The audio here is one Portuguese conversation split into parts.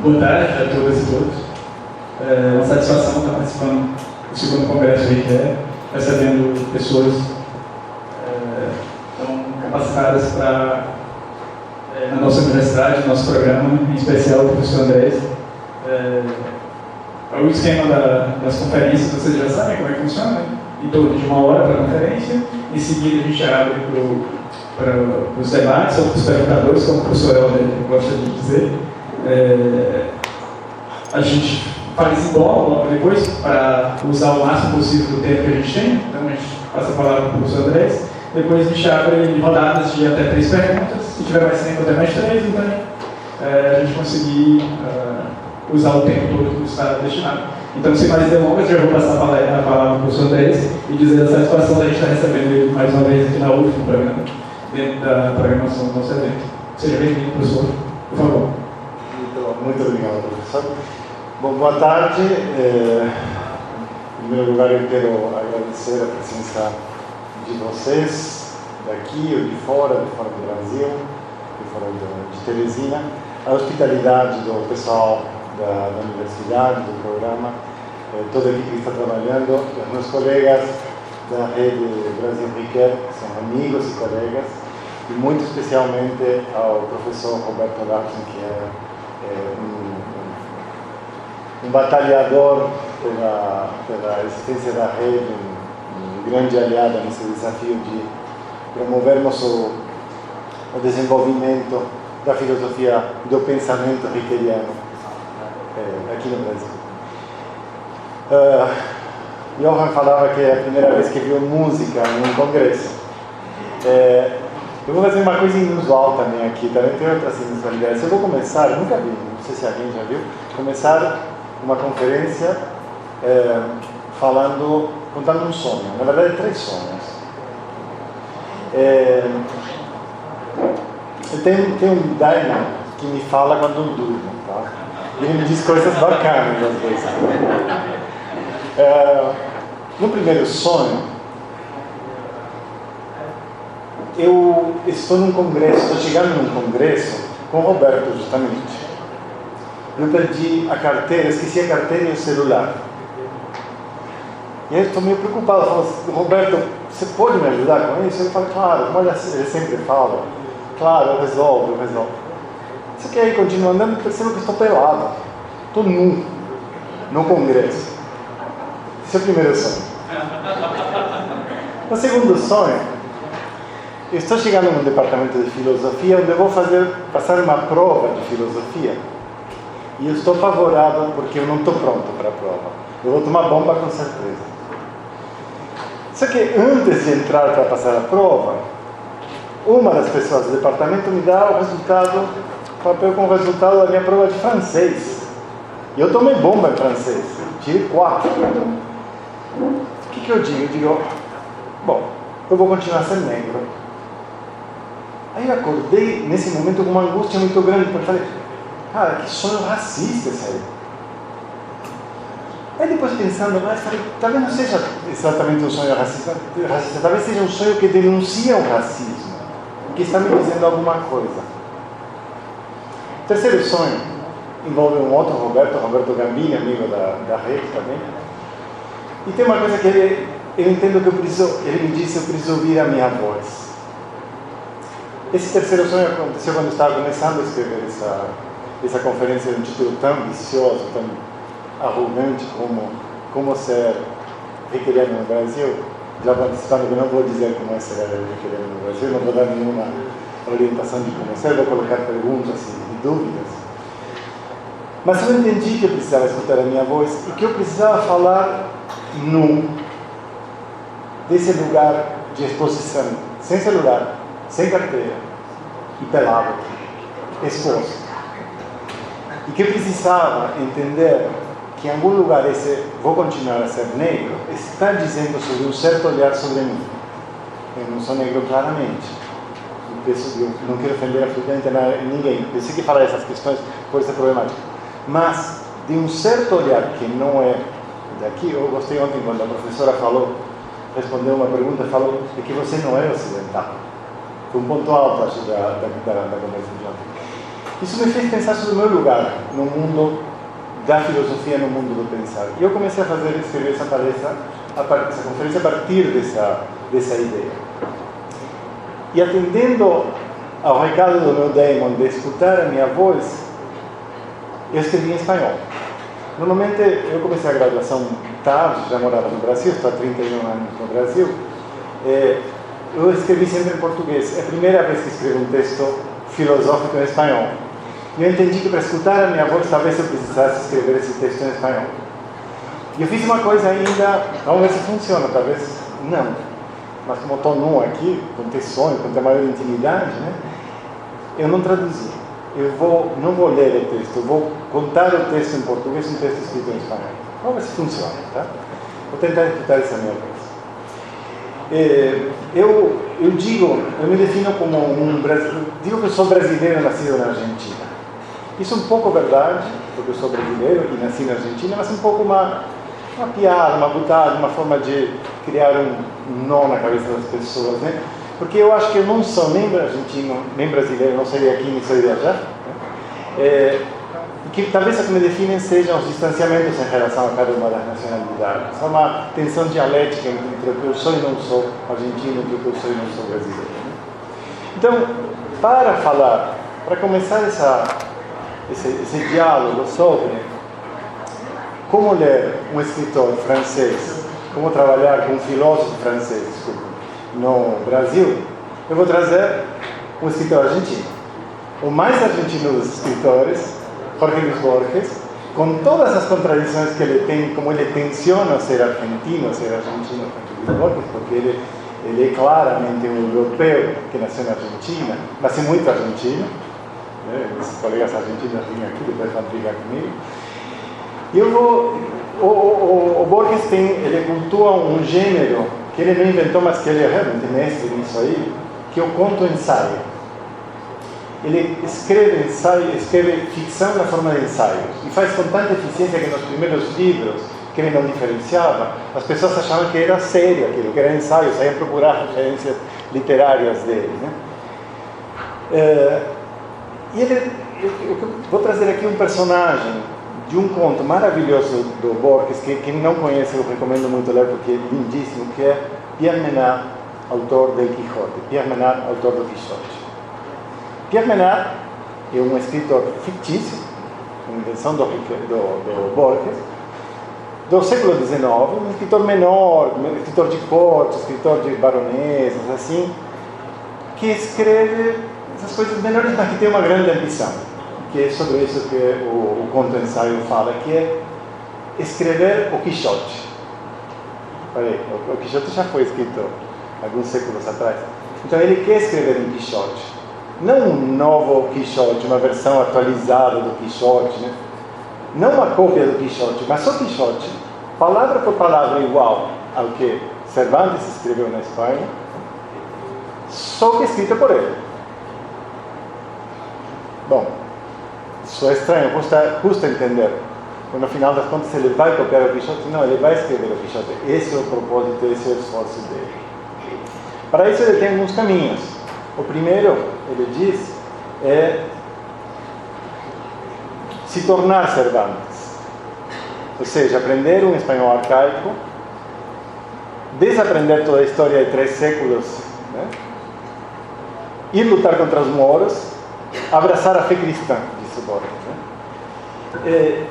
Boa tarde a todas e todos. É uma satisfação estar participando do segundo congresso aí, que é recebendo pessoas tão capacitadas para, na nossa universidade, no nosso programa, em especial o professor Andrés. O esquema das conferências, vocês já sabem como é que funciona, né? Em torno de 1 hora para a conferência, em seguida a gente abre para os debates ou para os perguntadores, como o professor Helder gosta de dizer. A gente faz em bloco logo depois, para usar o máximo possível do tempo que a gente tem. Então a gente passa a palavra para o professor Andrés. Depois a gente abre rodadas de até 3 perguntas. Se tiver mais tempo, até mais 3. Então a gente conseguir usar o tempo todo que está destinado. Então, sem mais delongas, já vou passar a palavra para o professor Andrés e dizer a satisfação da gente estar recebendo ele mais uma vez aqui na UFM, programa, dentro da programação do nosso evento. Seja bem-vindo, professor. Por favor. Muito obrigado, professor. Bom, boa tarde. Em primeiro lugar, eu quero agradecer a presença de vocês, daqui ou de fora do Brasil, de fora de Teresina, a hospitalidade do pessoal da universidade, do programa, toda a equipe que está trabalhando, os meus colegas da rede Brasil Riquet, que são amigos e colegas, e muito especialmente ao professor Roberto Larsen, que é um batalhador pela existência da rede, um grande aliado nesse desafio de promovermos o desenvolvimento da filosofia do pensamento riqueriano aqui no Brasil. Johan falava que é a primeira vez que viu música em um congresso. Eu vou fazer uma coisa inusual também aqui, também tem outras inusualidades. Eu vou começar, nunca vi, não sei se alguém já viu, começar uma conferência contando um sonho, na verdade 3 sonhos. Tem um daimon que me fala quando eu durmo, tá? E ele me diz coisas bacanas às vezes. No primeiro sonho, eu estou num congresso, estou chegando num congresso com o Roberto, justamente. Eu perdi a carteira, esqueci a carteira e o celular. E eu estou meio preocupado, falo assim, Roberto, você pode me ajudar com isso? Ele fala, claro, como ele sempre fala, claro, eu resolvo. Só que aí, continuo andando e percebo que estou pelado, estou nu, no congresso. Esse é o primeiro sonho. O segundo sonho, eu estou chegando num departamento de filosofia, onde eu vou passar uma prova de filosofia. E eu estou apavorado porque eu não estou pronto para a prova. Eu vou tomar bomba com certeza. Só que antes de entrar para passar a prova, uma das pessoas do departamento me dá o papel com o resultado da minha prova de francês. E eu tomei bomba em francês. Tirei 4. O que eu digo? Eu digo, bom, eu vou continuar sendo negro. Aí eu acordei nesse momento com uma angústia muito grande, porque eu falei, cara, que sonho racista esse aí. Aí depois pensando mais, falei, talvez não seja exatamente um sonho racista, talvez seja um sonho que denuncia o racismo, que está me dizendo alguma coisa. O terceiro sonho envolve um outro Roberto Gambini, amigo da rede também. E tem uma coisa que eu entendo que ele me disse, eu preciso ouvir a minha voz. Esse terceiro sonho aconteceu quando eu estava começando a escrever essa conferência de um título tão ambicioso, tão arrogante como ser riqueriano no Brasil. Já vou antecipando que não vou dizer como é ser riqueriano no Brasil, não vou dar nenhuma orientação de como ser, vou colocar perguntas e dúvidas. Mas eu entendi que eu precisava escutar a minha voz e que eu precisava falar desse lugar de exposição, sem celular, sem carteira e pelado, exposto. E que eu precisava entender que em algum lugar esse vou continuar a ser negro está dizendo sobre um certo olhar sobre mim. Eu não sou negro claramente. Eu não quero ofender absolutamente ninguém. Eu sei que falar essas questões pode ser problemático. Mas de um certo olhar que não é daqui, eu gostei ontem quando a professora respondeu uma pergunta, falou que você não é ocidental. Foi um ponto alto, acho, da conversa de ontem. Isso me fez pensar sobre o meu lugar no mundo da filosofia, no mundo do pensar. E eu comecei a escrever essa palestra, essa conferência, a partir dessa ideia. E atendendo ao recado do meu daimon de escutar a minha voz, eu escrevi em espanhol. Normalmente, eu comecei a graduação tarde, já morava no Brasil, estou há 31 anos no Brasil. Eu escrevi sempre em português. É a primeira vez que escrevo um texto filosófico em espanhol. E eu entendi que para escutar a minha voz, talvez eu precisasse escrever esse texto em espanhol. E eu fiz uma coisa ainda, vamos ver se funciona, talvez não. Mas como estou nu aqui, com ter sonho, com ter maior intimidade, né? Eu não traduzi. Não vou ler o texto, eu vou contar o texto em português, um texto escrito em espanhol. Vamos ver se funciona, tá? Vou tentar escutar essa minha voz. Eu me defino como um brasileiro, digo que eu sou brasileiro nascido na Argentina. Isso é um pouco verdade, porque eu sou brasileiro e nasci na Argentina, mas um pouco uma piada, uma butada, uma forma de criar um nó na cabeça das pessoas, né? Porque eu acho que eu não sou nem argentino, nem brasileiro, não sou de aqui, nem sou de allá. E que talvez o que me definem sejam os distanciamentos em relação a cada uma das nacionalidades. Há uma tensão dialética entre o que eu sou e não sou argentino, entre o que eu sou e não sou brasileiro. Né? Então, para começar esse diálogo sobre como ler um escritor francês, como trabalhar com um filósofo francês, no Brasil, eu vou trazer um escritor argentino. O mais argentino dos escritores, Jorge Luis Borges, com todas as contradições que ele tem, como ele tenciona ser argentino, Jorge Luis Borges, porque ele é claramente um europeu que nasceu na Argentina, mas é muito argentino. Os colegas argentinos vêm aqui, depois vão brigar comigo. E o Borges ele cultua um gênero que ele não inventou, mas que ele é realmente mestre nisso aí, que é o conto-ensaio. Ele escreve ficção na forma de ensaio, e faz com tanta eficiência que nos primeiros livros, que ele não diferenciava, as pessoas achavam que era sério aquilo, que era ensaio, saíam procurar referências literárias dele, né? Eu vou trazer aqui um personagem de um conto maravilhoso do Borges, que quem não conhece eu recomendo muito ler porque é lindíssimo, que é Pierre Menard, autor del Quijote. Pierre Menard, autor do Quixote. Pierre Menard é um escritor fictício, uma invenção do Borges, do século XIX, um escritor menor, um escritor de corte, escritor de baronesas, assim, que escreve essas coisas menores, mas que tem uma grande ambição, que é sobre isso que o conto-ensaio fala, que é escrever o Quixote. O Quixote já foi escrito alguns séculos atrás. Então ele quer escrever um Quixote, não um novo Quixote, uma versão atualizada do Quixote, né? Não uma cópia do Quixote, mas o Quixote, palavra por palavra igual ao que Cervantes escreveu na Espanha, só que escrito por ele. Bom, isso é estranho, custa entender. No final das contas, ele vai copiar o Quixote? Não, ele vai escrever o Quixote. Esse é o propósito, esse é o esforço dele. Para isso, ele tem alguns caminhos. O primeiro, ele diz, é se tornar Cervantes. Ou seja, aprender um espanhol arcaico, desaprender toda a história de 3 séculos, né? Ir lutar contra os moros, abraçar a fé cristã, disse Borges, né?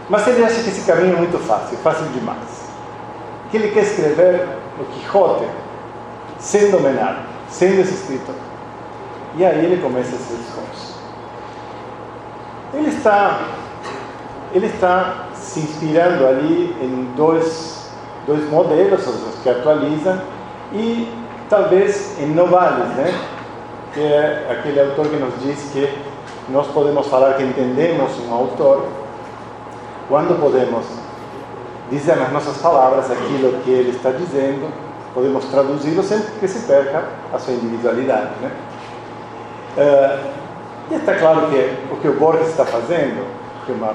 Mas ele acha que esse caminho é muito fácil demais. Que ele quer escrever o Quijote sendo Menard, sendo esse escritor. E aí ele começa esse discurso. Ele está se inspirando ali em dois modelos, os que atualizam, e talvez em Novalis, né? Que é aquele autor que nos diz que nós podemos falar que entendemos um autor quando podemos dizer nas nossas palavras aquilo que ele está dizendo, podemos traduzi-lo sem que se perca a sua individualidade, né? E está claro que o que o Borges está fazendo, que é uma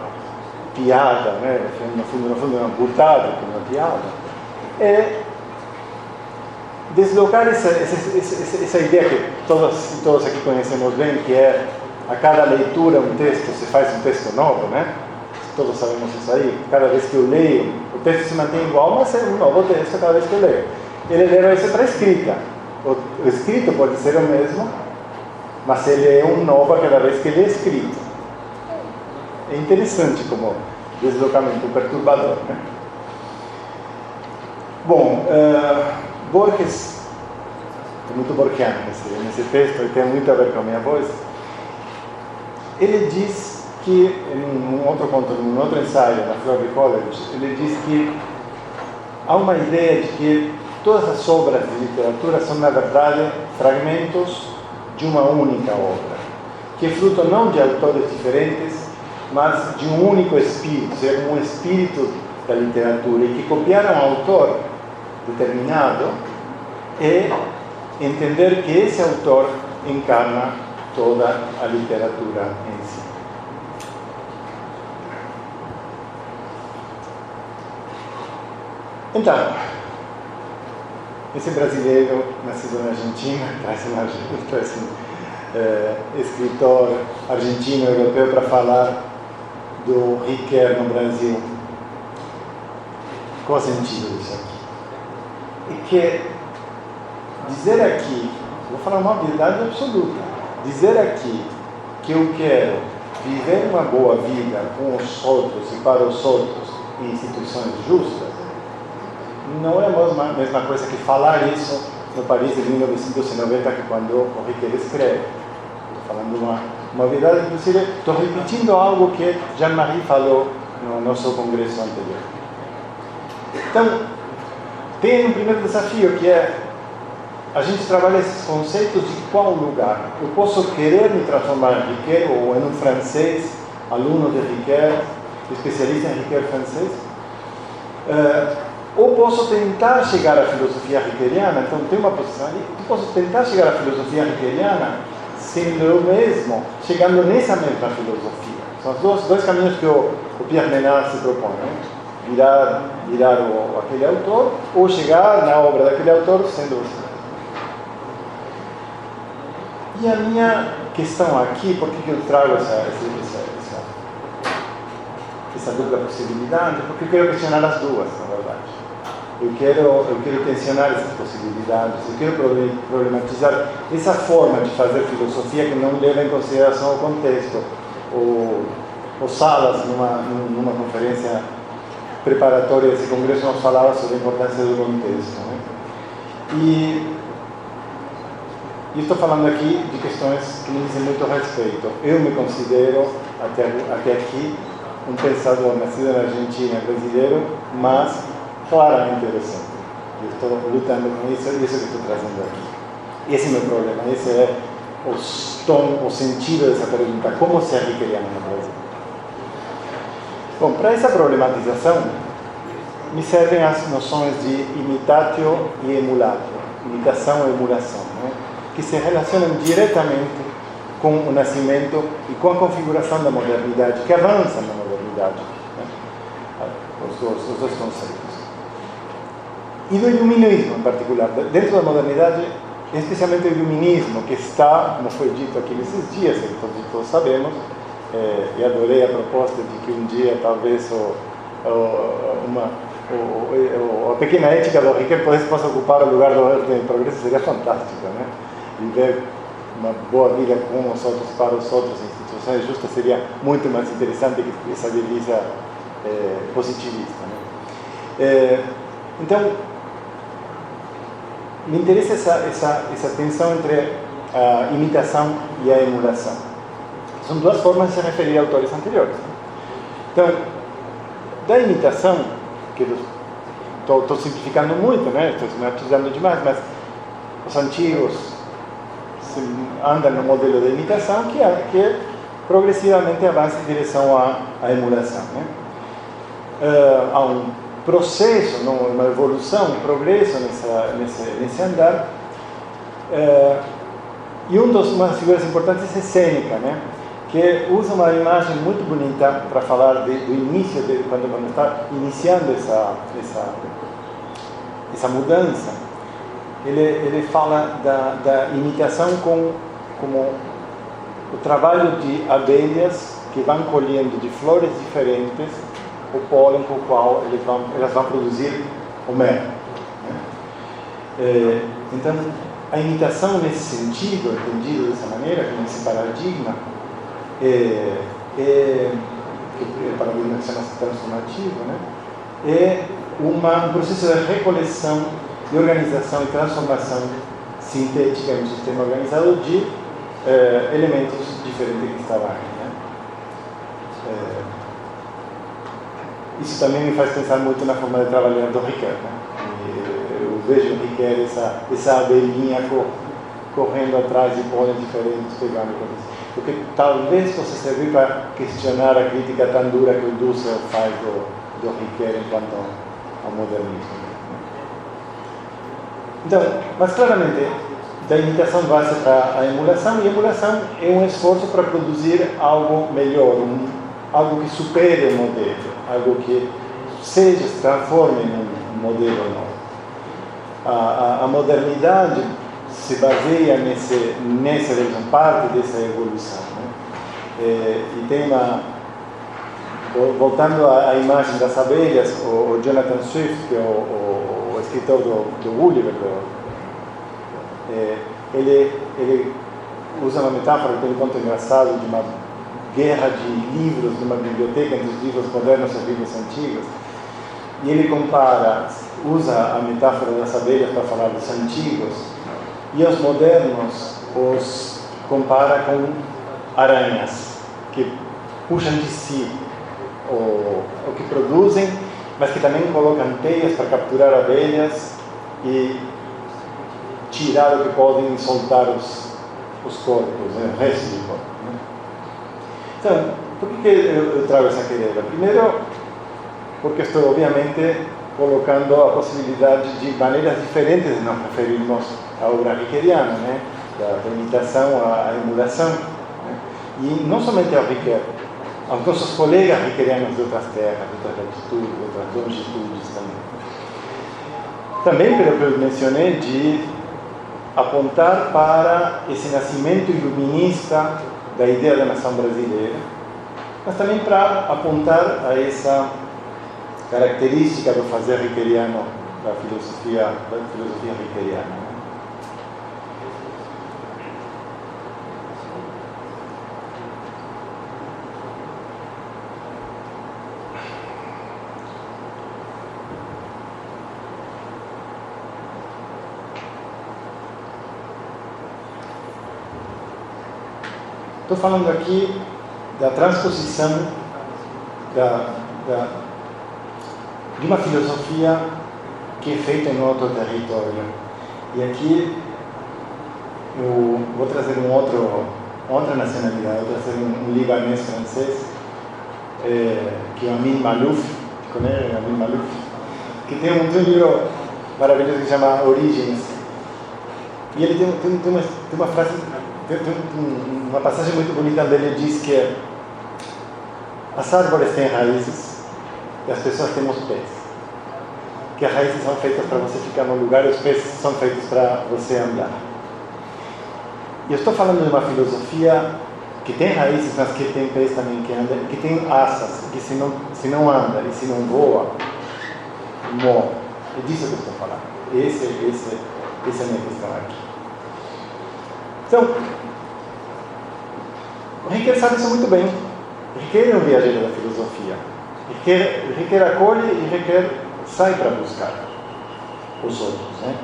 piada, né? no fundo é uma butada, que é uma piada, é deslocar essa ideia que todos aqui conhecemos bem, que é a cada leitura um texto, se faz um texto novo, né? Todos sabemos isso aí. Cada vez que eu leio, o texto se mantém igual, mas é um novo texto cada vez que eu leio. Ele leva isso para a escrita. O escrito pode ser o mesmo, mas ele é um novo cada vez que ele é escrito. É interessante como deslocamento perturbador, né? Bom, Borges, é muito borgiano nesse texto, e tem muito a ver com a minha voz. Ele diz que, em um outro conto, num outro ensaio, na Fleury College, ele diz que há uma ideia de que todas as obras de literatura são, na verdade, fragmentos de uma única obra, que é fruto não de autores diferentes, mas de um único espírito, seja, um espírito da literatura, e que copiaram um autor determinado e entender que esse autor encarna toda a literatura em si. Então, esse brasileiro, nascido na Argentina, traz um escritor argentino europeu para falar do Riquet no Brasil. Qual o sentido disso aqui? E que dizer aqui, vou falar uma verdade absoluta, dizer aqui que eu quero viver uma boa vida com os outros e para os outros em instituições justas, não é a mesma coisa que falar isso no Paris de 1990, que quando o Riquet escreve. Estou falando uma verdade, inclusive, estou repetindo algo que Jean-Marie falou no nosso congresso anterior. Então, tem um primeiro desafio, que é a gente trabalha esses conceitos de qual lugar. Eu posso querer me transformar em Riquet, ou em um francês, aluno de Riquet, especialista em Riquet francês, ou posso tentar chegar à filosofia riquetiana. Então tem uma posição ali, eu posso tentar chegar à filosofia riquetiana sendo eu mesmo, chegando nessa mesma filosofia. São os dois caminhos que o Pierre Menard se propõe, né? Virar aquele autor, ou chegar na obra daquele autor sendo você. E a minha questão aqui, por que eu trago essa dupla possibilidade? Porque eu quero questionar as duas, na verdade. Eu quero tensionar essas possibilidades, eu quero problematizar essa forma de fazer filosofia que não leva em consideração o contexto. O Salas, numa conferência preparatória desse congresso, nos falava sobre a importância do contexto, né? E estou falando aqui de questões que me dizem muito respeito. Eu me considero, até aqui, um pensador nascido na Argentina, brasileiro, mas claramente interessante. Eu estou lutando com isso, e isso que estou trazendo aqui. Esse é o meu problema, esse é o sentido dessa pergunta: como ser riquetiano no Brasil? Bom, para essa problematização, me servem as noções de imitatio e emulatio, imitação e emulação, né? Que se relacionam diretamente com o nascimento e com a configuração da modernidade, que avança na modernidade, né? Os dois conceitos. E do iluminismo, em particular. Dentro da modernidade, especialmente o iluminismo, que está, como foi dito aqui nesses dias, que todos sabemos, e adorei a proposta de que um dia, talvez, a pequena ética do Riquet possa ocupar o lugar do Ordem e Progresso, seria fantástico, né? Viver uma boa vida com os outros, para os outros, instituições justas, seria muito mais interessante que essa delícia positivista, né? Então, me interessa essa tensão entre a imitação e a emulação. São duas formas de se referir a autores anteriores, né? Então, da imitação, que estou simplificando muito, né? Estou simplificando demais, mas os antigos andam no modelo de imitação que progressivamente avança em direção à emulação, né? Há um processo, uma evolução, um progresso nesse andar, e uma das figuras importantes é Sêneca, né? Que usa uma imagem muito bonita para falar do início, quando está iniciando essa mudança. Ele fala da imitação como o trabalho de abelhas que vão colhendo de flores diferentes o pólen com o qual elas vão produzir o mel. Então, a imitação nesse sentido, entendido dessa maneira, com esse paradigma, que é o paradigma que se chama transformativo, né? É um processo de recoleção, de organização e transformação sintética em um sistema organizado de elementos diferentes que estavam aí. Né? Isso também me faz pensar muito na forma de trabalhar do Ricoeur. Né? Eu vejo o Ricoeur, essa abelhinha correndo atrás de pólen diferentes, pegando coisas. Porque talvez possa servir para questionar a crítica tão dura que o Dussel faz do Ricoeur enquanto ao modernismo. Então, mas claramente, da imitação vai-se para a emulação, e a emulação é um esforço para produzir algo melhor, algo que supere o modelo, algo que se transforme num modelo novo. A modernidade se baseia nessa evolução, parte dessa evolução. Né? E tem voltando à imagem das abelhas, o Jonathan Swift, que é o escritor do Gulliver, ele usa uma metáfora que ele conta engraçado de uma guerra de livros, de uma biblioteca entre os livros modernos e os livros antigos. E ele usa a metáfora das abelhas para falar dos antigos, e os modernos os compara com aranhas que puxam de si o que produzem, mas que também colocam teias para capturar abelhas e tirar o que podem e soltar os corpos, né? O resto do corpo. Né? Então, por que eu trago essa querela? Primeiro, porque estou, obviamente, colocando a possibilidade de maneiras diferentes de nos referirmos à obra ricoeuriana, né? Da imitação à emulação. Né? E não somente ao Ricoeur, aos nossos colegas ricoeurianos de outras terras, de outras latitudes, de outras longitudes também. Também, pelo que eu mencionei, de apontar para esse nascimento iluminista da ideia da nação brasileira, mas também para apontar a essa característica do fazer ricoeuriano, da filosofia ricoeuriana. Estou falando aqui da transposição de uma filosofia que é feita em outro território. E aqui eu vou trazer outra nacionalidade, vou trazer um libanês francês, que é o Amin Maalouf, conhece Amin Maalouf? Que tem um livro maravilhoso que se chama Origens. E ele tem uma frase, tem uma passagem muito bonita onde ele diz que as árvores têm raízes e as pessoas temos pés. Que as raízes são feitas para você ficar no lugar e os pés são feitos para você andar. E eu estou falando de uma filosofia que tem raízes, mas que tem pés também, que anda, que tem asas, que se não anda e se não voa, morre. É disso que eu estou falando. Essa é a minha questão aqui. Então, o Ricoeur sabe isso muito bem. Ricoeur é um viajeiro da filosofia. Ricoeur acolhe e Ricoeur sai para buscar os outros. Né?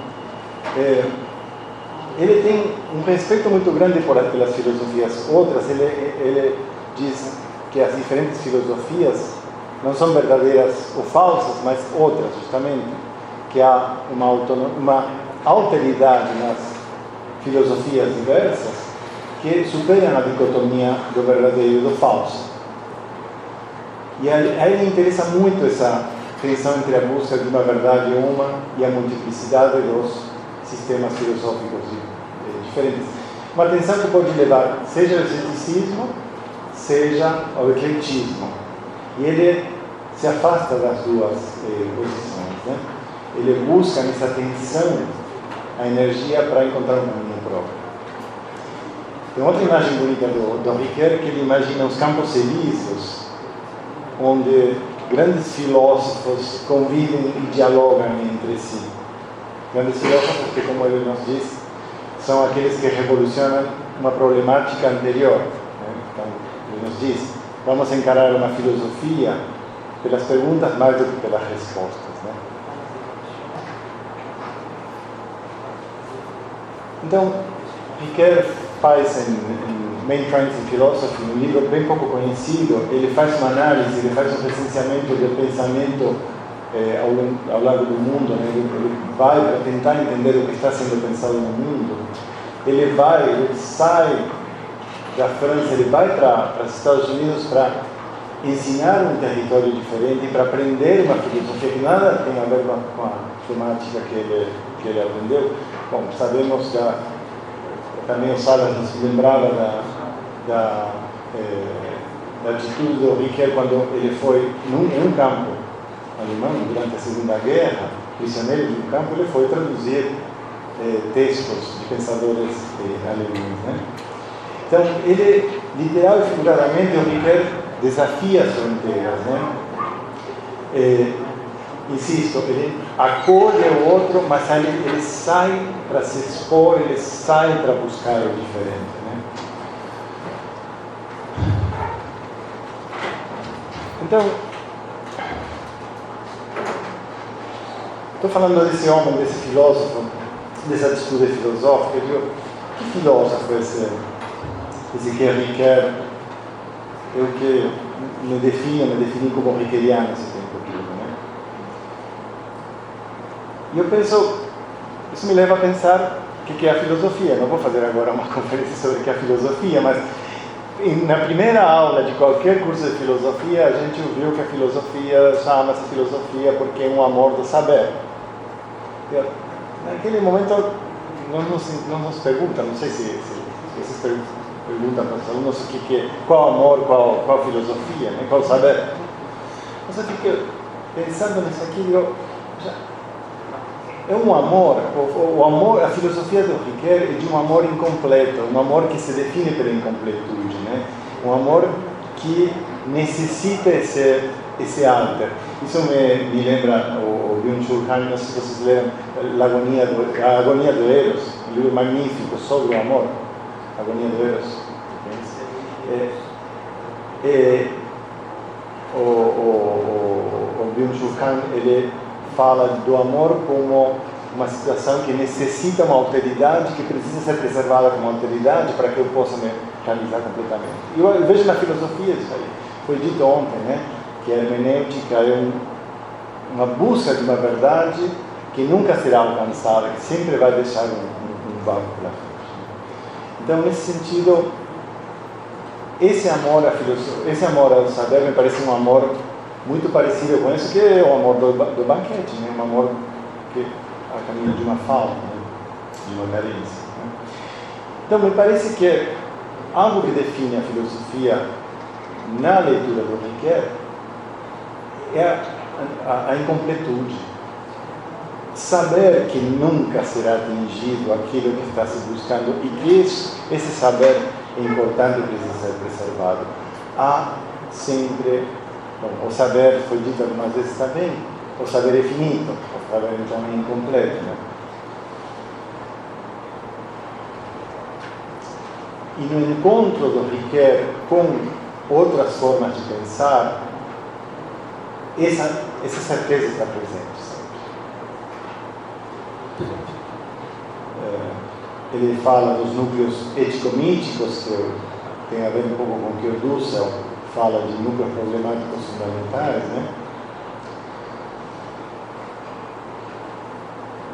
Ele tem um respeito muito grande pelas filosofias outras. Ele diz que as diferentes filosofias não são verdadeiras ou falsas, mas outras, justamente. Que há uma alteridade nas filosofias diversas que superam a dicotomia do verdadeiro e do falso. E a ele interessa muito essa tensão entre a busca de uma verdade uma e a multiplicidade dos sistemas filosóficos diferentes. Uma tensão que pode levar seja ao ceticismo, seja ao ecletismo. E ele se afasta das duas posições. Né? Ele busca nessa tensão a energia para encontrar um caminho próprio. Tem outra imagem bonita do Ricoeur, que ele imagina os campos elíseos, onde grandes filósofos convivem e dialogam entre si. Grandes filósofos que, como ele nos diz, são aqueles que revolucionam uma problemática anterior. Né? Então, ele nos diz, vamos encarar uma filosofia pelas perguntas mais do que pelas respostas. Né? Então, Ricoeur faz em Main Trends in Philosophy, um livro bem pouco conhecido, ele faz uma análise, ele faz um recenseamento do pensamento ao largo do mundo, né? Ele vai para tentar entender o que está sendo pensado no mundo. Ele sai da França, ele vai para os Estados Unidos para ensinar um território diferente, para aprender uma filosofia que nada tem a ver com a temática que ele aprendeu. Bom, sabemos já, também o Salas nos lembrava da atitude do Ricoeur quando ele foi em um campo alemão durante a Segunda Guerra, prisioneiro de um campo, ele foi traduzir textos de pensadores alemães. Né? Então, ele, literal e figuradamente, o Ricoeur desafia as fronteiras. Né? Insisto, ele acolhe o outro, mas ele sai para se expor, ele sai para buscar o diferente. Né? Então, estou falando desse homem, desse filósofo, dessa atitude filosófica. Eu digo, que filósofo é esse Ricoeur? Eu que me defini como ricoeuriano esse tempo todo. Né? E eu penso, isso me leva a pensar o que é a filosofia. Não vou fazer agora uma conferência sobre o que é a filosofia, mas na primeira aula de qualquer curso de filosofia, a gente ouviu que a filosofia chama-se filosofia porque é um amor do saber. Naquele momento, não nos perguntam, não sei se vocês perguntam para os alunos qual amor, qual filosofia, né? Qual saber. Mas eu fico pensando nisso aqui, digo, é um amor, o amor, a filosofia do Ricoeur é de um amor incompleto, um amor que se define pela incompletude, né? Um amor que necessita esse alter. Isso me lembra o Byung-Chul Han, não sei se vocês leram a Agonia do Eros, um livro magnífico sobre o amor, a Agonia do Eros. O Byung-Chul Han, ele fala do amor como uma situação que necessita uma alteridade, que precisa ser preservada como alteridade para que eu possa me realizar completamente. Eu vejo na filosofia isso aí. Foi dito ontem, né, que a hermenêutica é uma busca de uma verdade que nunca será alcançada, que sempre vai deixar um vácuo pela frente. Então, nesse sentido, esse amor à filosofia, esse amor ao saber me parece um amor muito parecido com isso, que é o amor do banquete, né? Um amor que a caminho de uma fala, né? De uma carência. Né? Então, me parece que algo que define a filosofia na leitura do Ricoeur é a incompletude. Saber que nunca será atingido aquilo que está se buscando e que esse saber é importante e precisa ser preservado. Há sempre, o saber, foi dito algumas vezes também, o saber é finito, o saber então é incompleto. Né? E no encontro do Ricoeur com outras formas de pensar, essa certeza está presente sempre. Ele fala dos núcleos ético-míticos, que tem a ver um pouco com o que o Dussel fala de núcleos problemáticos fundamentais, né?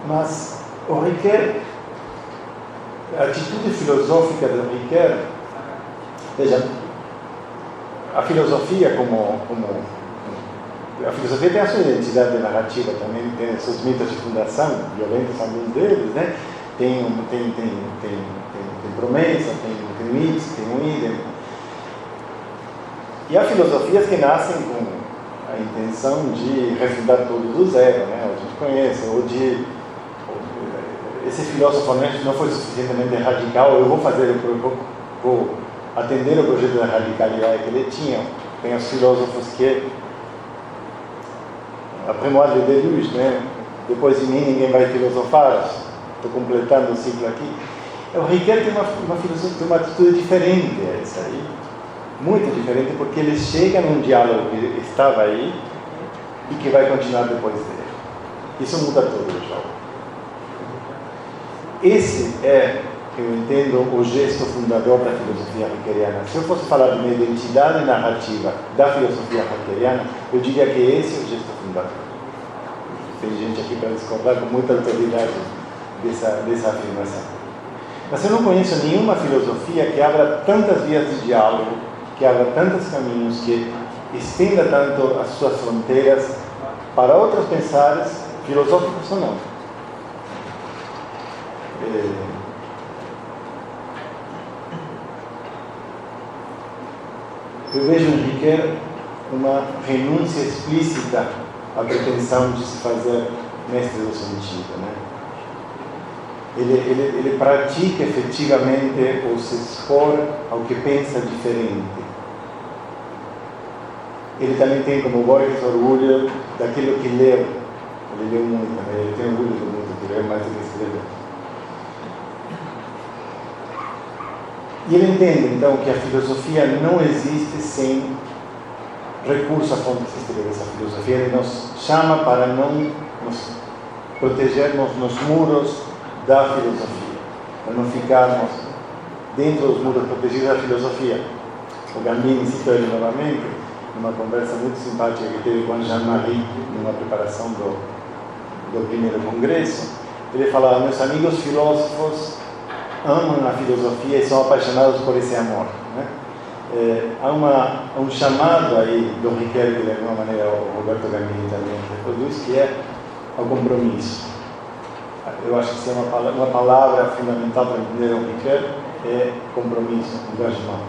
Mas o Ricoeur, a atitude filosófica do Ricoeur, veja, a filosofia a filosofia tem a sua identidade narrativa, também tem seus mitos de fundação, violentos alguns deles, né? Tem promessa, tem mitos, tem um idem. E há filosofias que nascem com a intenção de refundar tudo do zero, né? A gente conhece, ou de esse filósofo não foi suficientemente radical, eu vou fazer o vou atender o projeto da radicalidade que ele tinha. Tem os filósofos que, après moi le déluge, né? Depois de mim ninguém vai filosofar, estou completando o ciclo aqui. O Ricoeur tem uma filosofia, tem uma atitude diferente a essa aí, muito diferente, porque ele chega num diálogo que estava aí e que vai continuar depois dele. Isso muda todo o jogo. Esse é, eu entendo, o gesto fundador da filosofia ricoeuriana. Se eu fosse falar de uma identidade narrativa da filosofia ricoeuriana, eu diria que esse é o gesto fundador. Tem gente aqui para discordar com muita autoridade dessa afirmação. Mas eu não conheço nenhuma filosofia que abra tantas vias de diálogo, que abra tantos caminhos, que estenda tanto as suas fronteiras para outros pensares, filosóficos ou não. Eu vejo em Ricoeur uma renúncia explícita à pretensão de se fazer mestre do sentido, né? Ele pratica efetivamente ou se expor ao que pensa diferente. Ele também tem, como Borges, orgulho daquilo que leu. Ele leu muito, né? Ele tem orgulho do muito, que leu mais do que escreveu. E ele entende, então, que a filosofia não existe sem recurso à fonte exterior dessa filosofia. Ele nos chama para não nos protegermos nos muros da filosofia, para não ficarmos dentro dos muros protegidos da filosofia. O Gambini citou ele novamente, numa conversa muito simpática que teve com Jean-Marie, numa preparação do primeiro congresso. Ele falava: meus amigos filósofos amam a filosofia e são apaixonados por esse amor, né? Há um chamado aí do Ricoeur, que de alguma maneira o Roberto Gambini também reproduz, que é ao compromisso. Eu acho que se é uma palavra fundamental para entender o Ricoeur, é compromisso, engagement.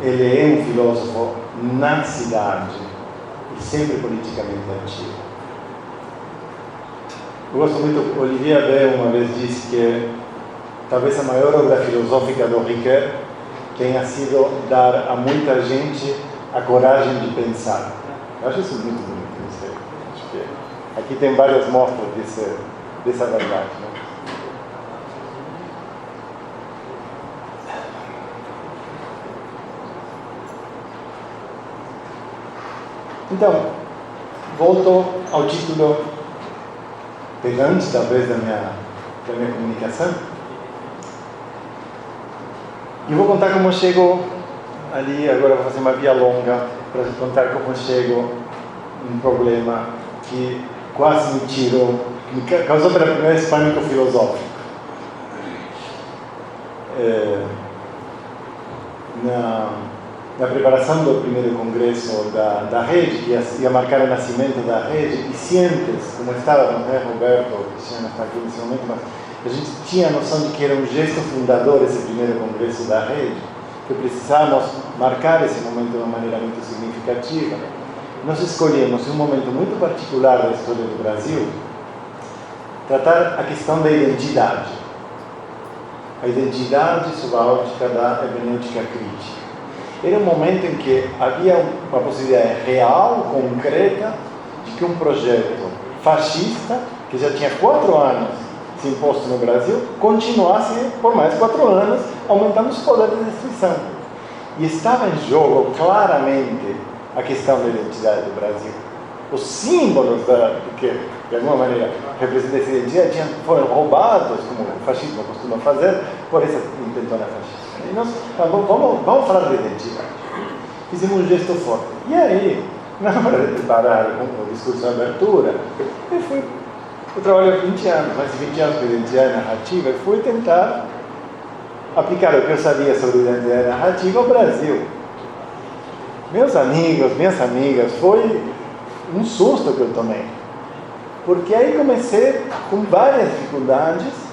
Ele é um filósofo na cidade e sempre politicamente ativo. Eu gosto muito, Olivier Abel uma vez disse que talvez a maior obra filosófica do Ricoeur tenha sido dar a muita gente a coragem de pensar. Eu acho isso muito bonito, não sei. Acho que aqui tem várias mostras dessa verdade, né? Então, volto ao título pegante, talvez, da minha comunicação. E vou contar como chego ali, agora vou fazer uma via longa para contar como chego um problema que quase me tirou, me causou pela primeira vez pânico filosófico. Na preparação do primeiro congresso da rede, que ia marcar o nascimento da rede, e cientes, como estávamos, né, Roberto, Cristiano está aqui nesse momento, mas a gente tinha a noção de que era um gesto fundador esse primeiro congresso da rede, que precisávamos marcar esse momento de uma maneira muito significativa. Nós escolhemos, em um momento muito particular da história do Brasil, tratar a questão da identidade. A identidade sob a ótica da hermenêutica crítica. Era um momento em que havia uma possibilidade real, concreta, de que um projeto fascista, que já tinha 4 anos se imposto no Brasil, continuasse por mais 4 anos, aumentando os poderes de destruição. E estava em jogo, claramente, a questão da identidade do Brasil. Os símbolos que, de alguma maneira, representam essa identidade foram roubados, como o fascismo costuma fazer, por essa intentona fascista. E nós, vamos falar de identidade. Fizemos um gesto forte. E aí, na hora de preparar o discurso de abertura, eu trabalho há 20 anos, mais de 20 anos com identidade narrativa, e fui tentar aplicar o que eu sabia sobre identidade narrativa ao Brasil. Meus amigos, minhas amigas, foi um susto que eu tomei. Porque aí comecei com várias dificuldades.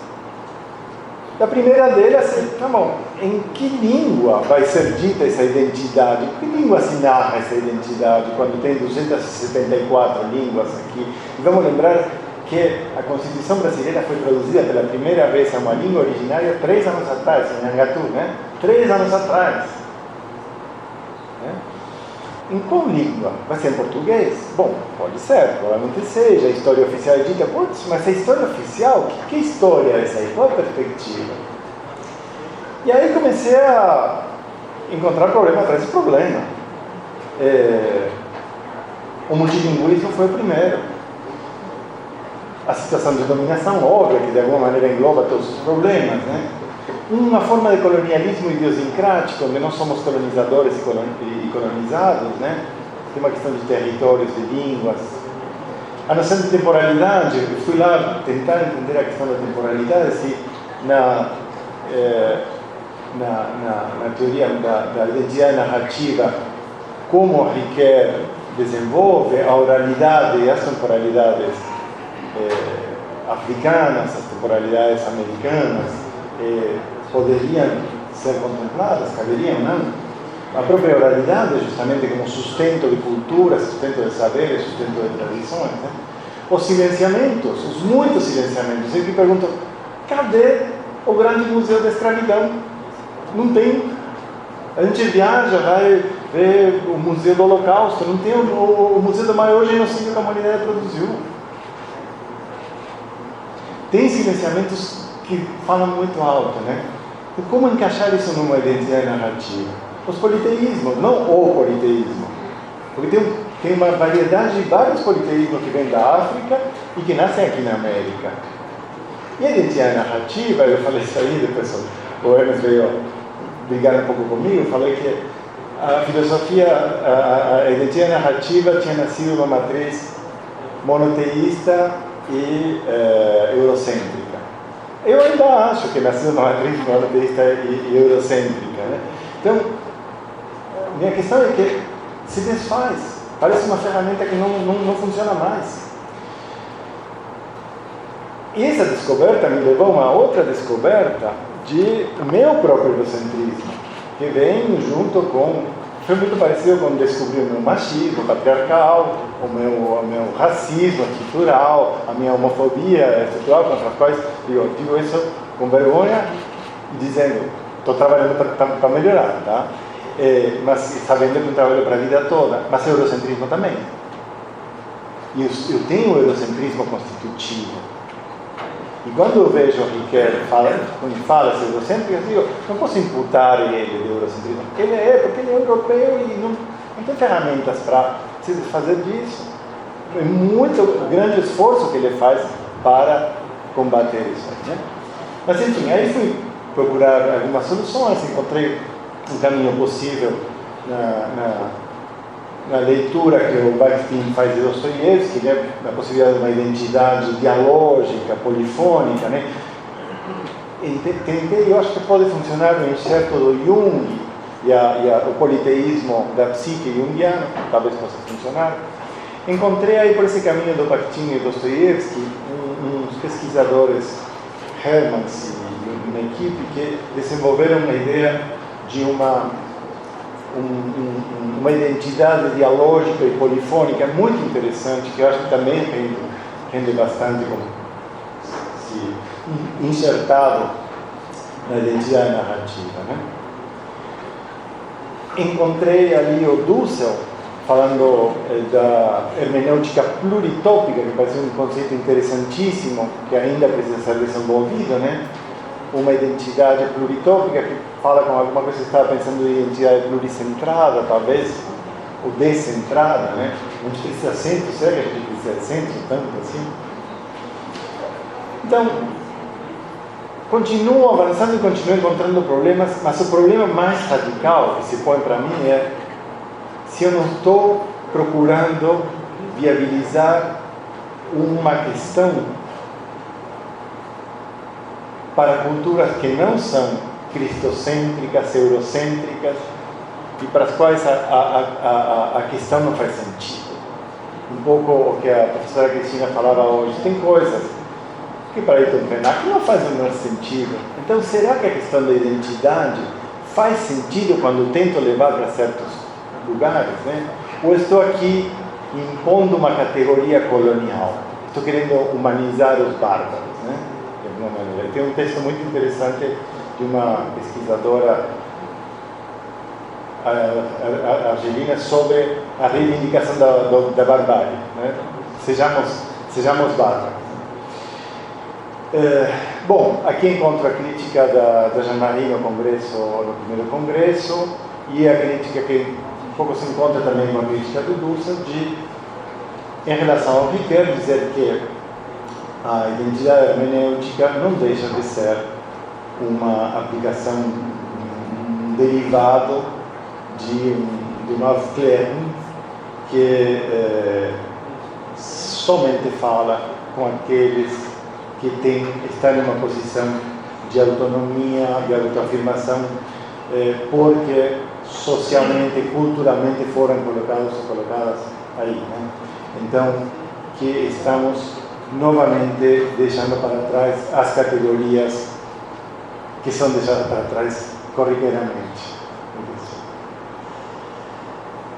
A primeira delas é, tá bom, em que língua vai ser dita essa identidade? Que língua se narra essa identidade quando tem 274 línguas aqui? E vamos lembrar que a Constituição brasileira foi traduzida pela primeira vez a uma língua originária 3 anos atrás, em Angatu, né? 3 anos atrás. Né? Em qual língua? Vai ser em português? Bom, pode ser, provavelmente seja. A história oficial é dita, putz, mas a história oficial, que história é essa aí? Qual a perspectiva? E aí comecei a encontrar problema atrás de problema. O multilinguismo foi o primeiro. A situação de dominação, óbvia, que de alguma maneira engloba todos os problemas, né? Uma forma de colonialismo idiosincrático, onde nós somos colonizadores e colonizados, né? Tem uma questão de territórios, de línguas. A noção de temporalidade, eu fui lá tentar entender a questão da temporalidade, se na teoria da identidade narrativa, como Ricoeur desenvolve a oralidade e as temporalidades africanas, as temporalidades americanas, poderiam ser contempladas, caberiam, não? A própria oralidade, justamente como sustento de cultura, sustento de saberes, sustento de tradições, né? Os silenciamentos, os muitos silenciamentos. Eu sempre pergunto, cadê o grande museu da escravidão? Não tem. A gente viaja, vai ver o museu do Holocausto, não tem o museu do maior genocídio que a humanidade produziu. Tem silenciamentos que falam muito alto, né? E como encaixar isso numa identidade narrativa? Os politeísmos, não o politeísmo. Porque tem uma variedade de vários politeísmos que vêm da África e que nascem aqui na América. E a identidade narrativa, eu falei isso aí, depois o Hermes veio brigar um pouco comigo, eu falei que a filosofia, a identidade narrativa tinha nascido uma matriz monoteísta e eurocêntrica. Eu ainda acho que nasceu uma matriz monoteísta e eurocêntrica, né? Então, minha questão é que se desfaz, parece uma ferramenta que não funciona mais. E essa descoberta me levou a uma outra descoberta de meu próprio eurocentrismo, que vem junto com, foi muito parecido com descobrir o meu machismo patriarcal, o meu racismo estrutural, a minha homofobia estrutural, contra as quais eu digo isso com vergonha, dizendo, estou trabalhando para melhorar, tá? Mas sabendo que eu trabalho para a vida toda, mas é o eurocentrismo também. E eu tenho o eurocentrismo constitutivo. E quando eu vejo o Ricoeur quando fala sobre eurocêntrico, eu digo, não posso imputar ele de eurocentrismo. Ele porque ele é europeu e não tem ferramentas para se desfazer disso. É muito grande esforço que ele faz para combater isso. Né? Mas enfim, aí fui procurar algumas soluções, encontrei um caminho possível na leitura que o Bakhtin faz de Dostoiévski, né, na possibilidade de uma identidade dialógica, polifônica, né? Eu acho que pode funcionar no enxerto do Jung e o politeísmo da psique junguiana, talvez possa funcionar. Encontrei aí por esse caminho do Bakhtin e Dostoiévski uns pesquisadores, Hermans e uma equipe, que desenvolveram uma ideia de uma identidade dialógica e polifônica muito interessante, que eu acho que também rende bastante se enxertado na identidade narrativa. Né? Encontrei ali o Dussel falando da hermenêutica pluritópica, que parece um conceito interessantíssimo, que ainda precisa ser desenvolvido, né? Uma identidade pluritópica que fala com alguma coisa que você estava pensando em identidade pluricentrada, talvez, ou descentrada, né? Não precisa centro, será que a gente precisa de centro tanto assim? Então, continuo avançando e continuo encontrando problemas, mas o problema mais radical que se põe para mim é se eu não estou procurando viabilizar uma questão para culturas que não são cristocêntricas, eurocêntricas, e para as quais a questão não faz sentido. Um pouco o que a professora Cristina falava hoje, tem coisas que para Ayrton Krenak não faz o menor sentido. Então, será que a questão da identidade faz sentido quando eu tento levar para certos lugares, né? Ou estou aqui impondo uma categoria colonial? estou querendo humanizar os bárbaros, né? De alguma maneira. Tem um texto muito interessante de uma pesquisadora argelina sobre a reivindicação da barbárie, né? Sejamos bárbaros. Bom, aqui encontro a crítica da Jean-Marie no primeiro congresso, e a crítica que um pouco se encontra também uma crítica do Dussel em relação ao Ricoeur, dizer que a identidade hermenêutica não deixa de ser uma aplicação, um derivado de um aufklärung que somente fala com aqueles que estão em uma posição de autonomia, de autoafirmação, porque socialmente, culturalmente foram colocados ou colocadas aí, né? Então, que estamos novamente deixando para trás as categorias que são deixadas para trás corriqueiramente.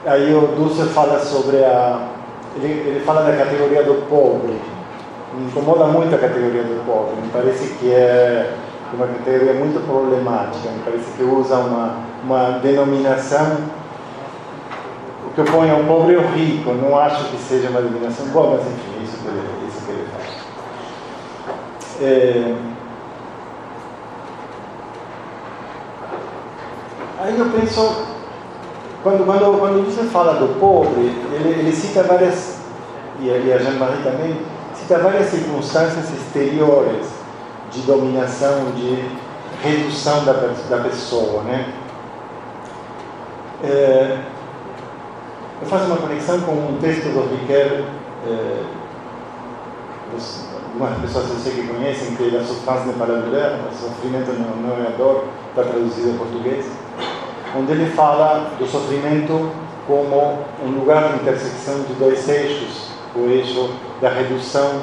Aí o Dussel fala sobre ele fala da categoria do pobre. Me incomoda muito a categoria do pobre, me parece que é uma categoria muito problemática, me parece que usa uma denominação que opõe ao pobre e ao rico. Não acho que seja uma denominação boa, mas enfim, isso que ele faz. Aí eu penso, quando você fala do pobre, ele cita várias, e a Jean-Marie também, cita várias circunstâncias exteriores de dominação, de redução da pessoa, né? Eu faço uma conexão com um texto do Ricoeur, algumas pessoas eu sei que conhecem, que é La Souffrance n'est pas la douleur, o sofrimento não é a dor, está traduzido em português, onde ele fala do sofrimento como um lugar de intersecção de dois eixos, o eixo da redução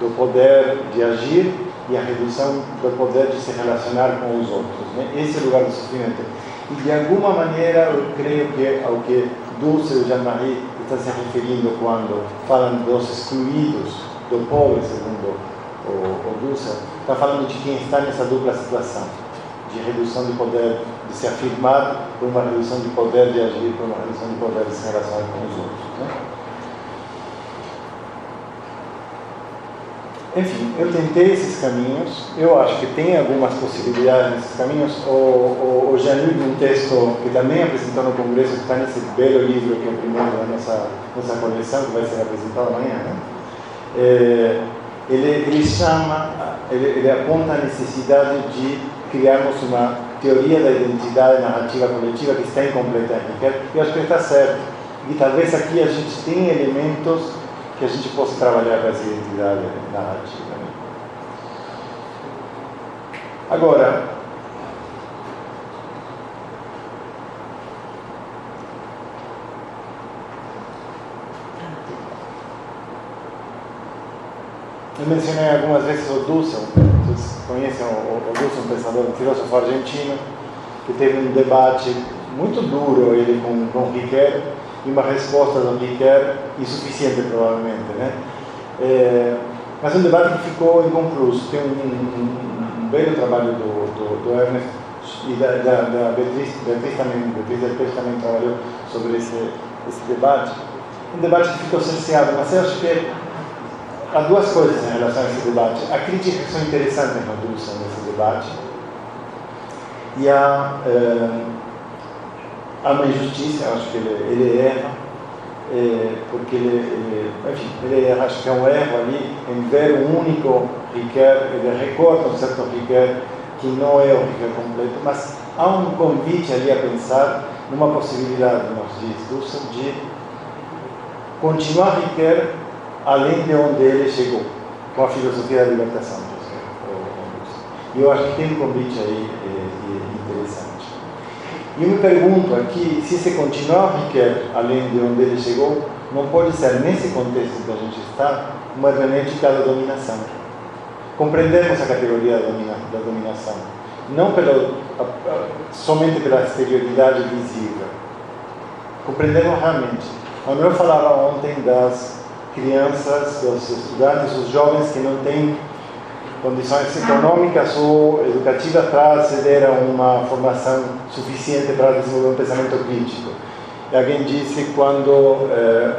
do poder de agir e a redução do poder de se relacionar com os outros, né? Esse é o lugar do sofrimento. E de alguma maneira eu creio que ao que Dussel e Jean-Marie estão se referindo quando falam dos excluídos, do pobre, segundo o Dussel, está falando de quem está nessa dupla situação, de redução de poder de se afirmar, por uma redução de poder de agir, por uma redução de poder de se relacionar com os outros, né? Enfim, eu tentei esses caminhos, eu acho que tem algumas possibilidades nesses caminhos. O Jean-Luc, num texto que também apresentou no Congresso, que está nesse belo livro que é o primeiro da nossa coleção, que vai ser apresentado amanhã, né? Ele aponta a necessidade de criarmos uma teoria da identidade narrativa coletiva que está incompleta em Ricoeur. Eu acho que está certo. E talvez aqui a gente tenha elementos que a gente possa trabalhar com essa identidade narrativa. Agora, eu mencionei algumas vezes o Dussel. Vocês conhecem o Dussel, um pensador, um filósofo argentino, que teve um debate muito duro ele com Ricoeur, e uma resposta do Ricoeur insuficiente, provavelmente, né? Mas um debate que ficou inconcluso. Tem um belo trabalho do Ernest e da Beatriz também trabalhou sobre esse debate. Um debate que ficou cerceado, mas eu acho que há duas coisas em relação a esse debate. Há críticas que são interessantes no Dussel nesse debate, e há uma injustiça. Eu acho que ele erra, porque ele erra, acho que é um erro ali em ver um único Ricoeur. Ele recorta um certo Ricoeur que não é o Ricoeur completo, mas há um convite ali a pensar numa possibilidade, nos diz Dussel, de continuar Ricoeur além de onde ele chegou, com a filosofia da libertação. E eu acho que tem um convite aí interessante. E eu me pergunto aqui, se se continuar Ricoeur além de onde ele chegou, não pode ser, nesse contexto que a gente está, uma hermenêutica da dominação. Compreendemos a categoria da dominação, não somente pela exterioridade visível. Compreendemos realmente. Quando eu falava ontem das crianças, os estudantes, os jovens que não têm condições econômicas ou educativas para aceder a uma formação suficiente para desenvolver um pensamento crítico. E alguém disse quando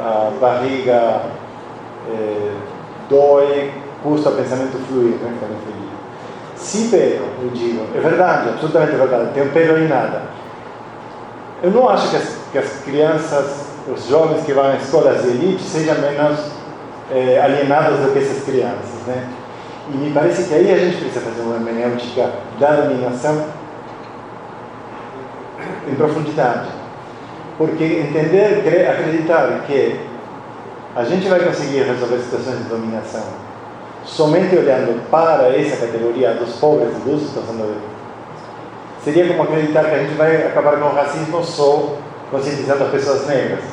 a barriga dói, custa o pensamento fluir, né? Sim, pero, eu digo, é verdade, absolutamente verdade, tem um pero em nada. Eu não acho que as crianças, os jovens que vão a escolas de elite sejam menos alienados do que essas crianças, né? E me parece que aí a gente precisa fazer uma hermenêutica da dominação em profundidade. Porque entender, acreditar que a gente vai conseguir resolver situações de dominação somente olhando para essa categoria dos pobres e dos seria como acreditar que a gente vai acabar com o racismo só conscientizando as pessoas negras,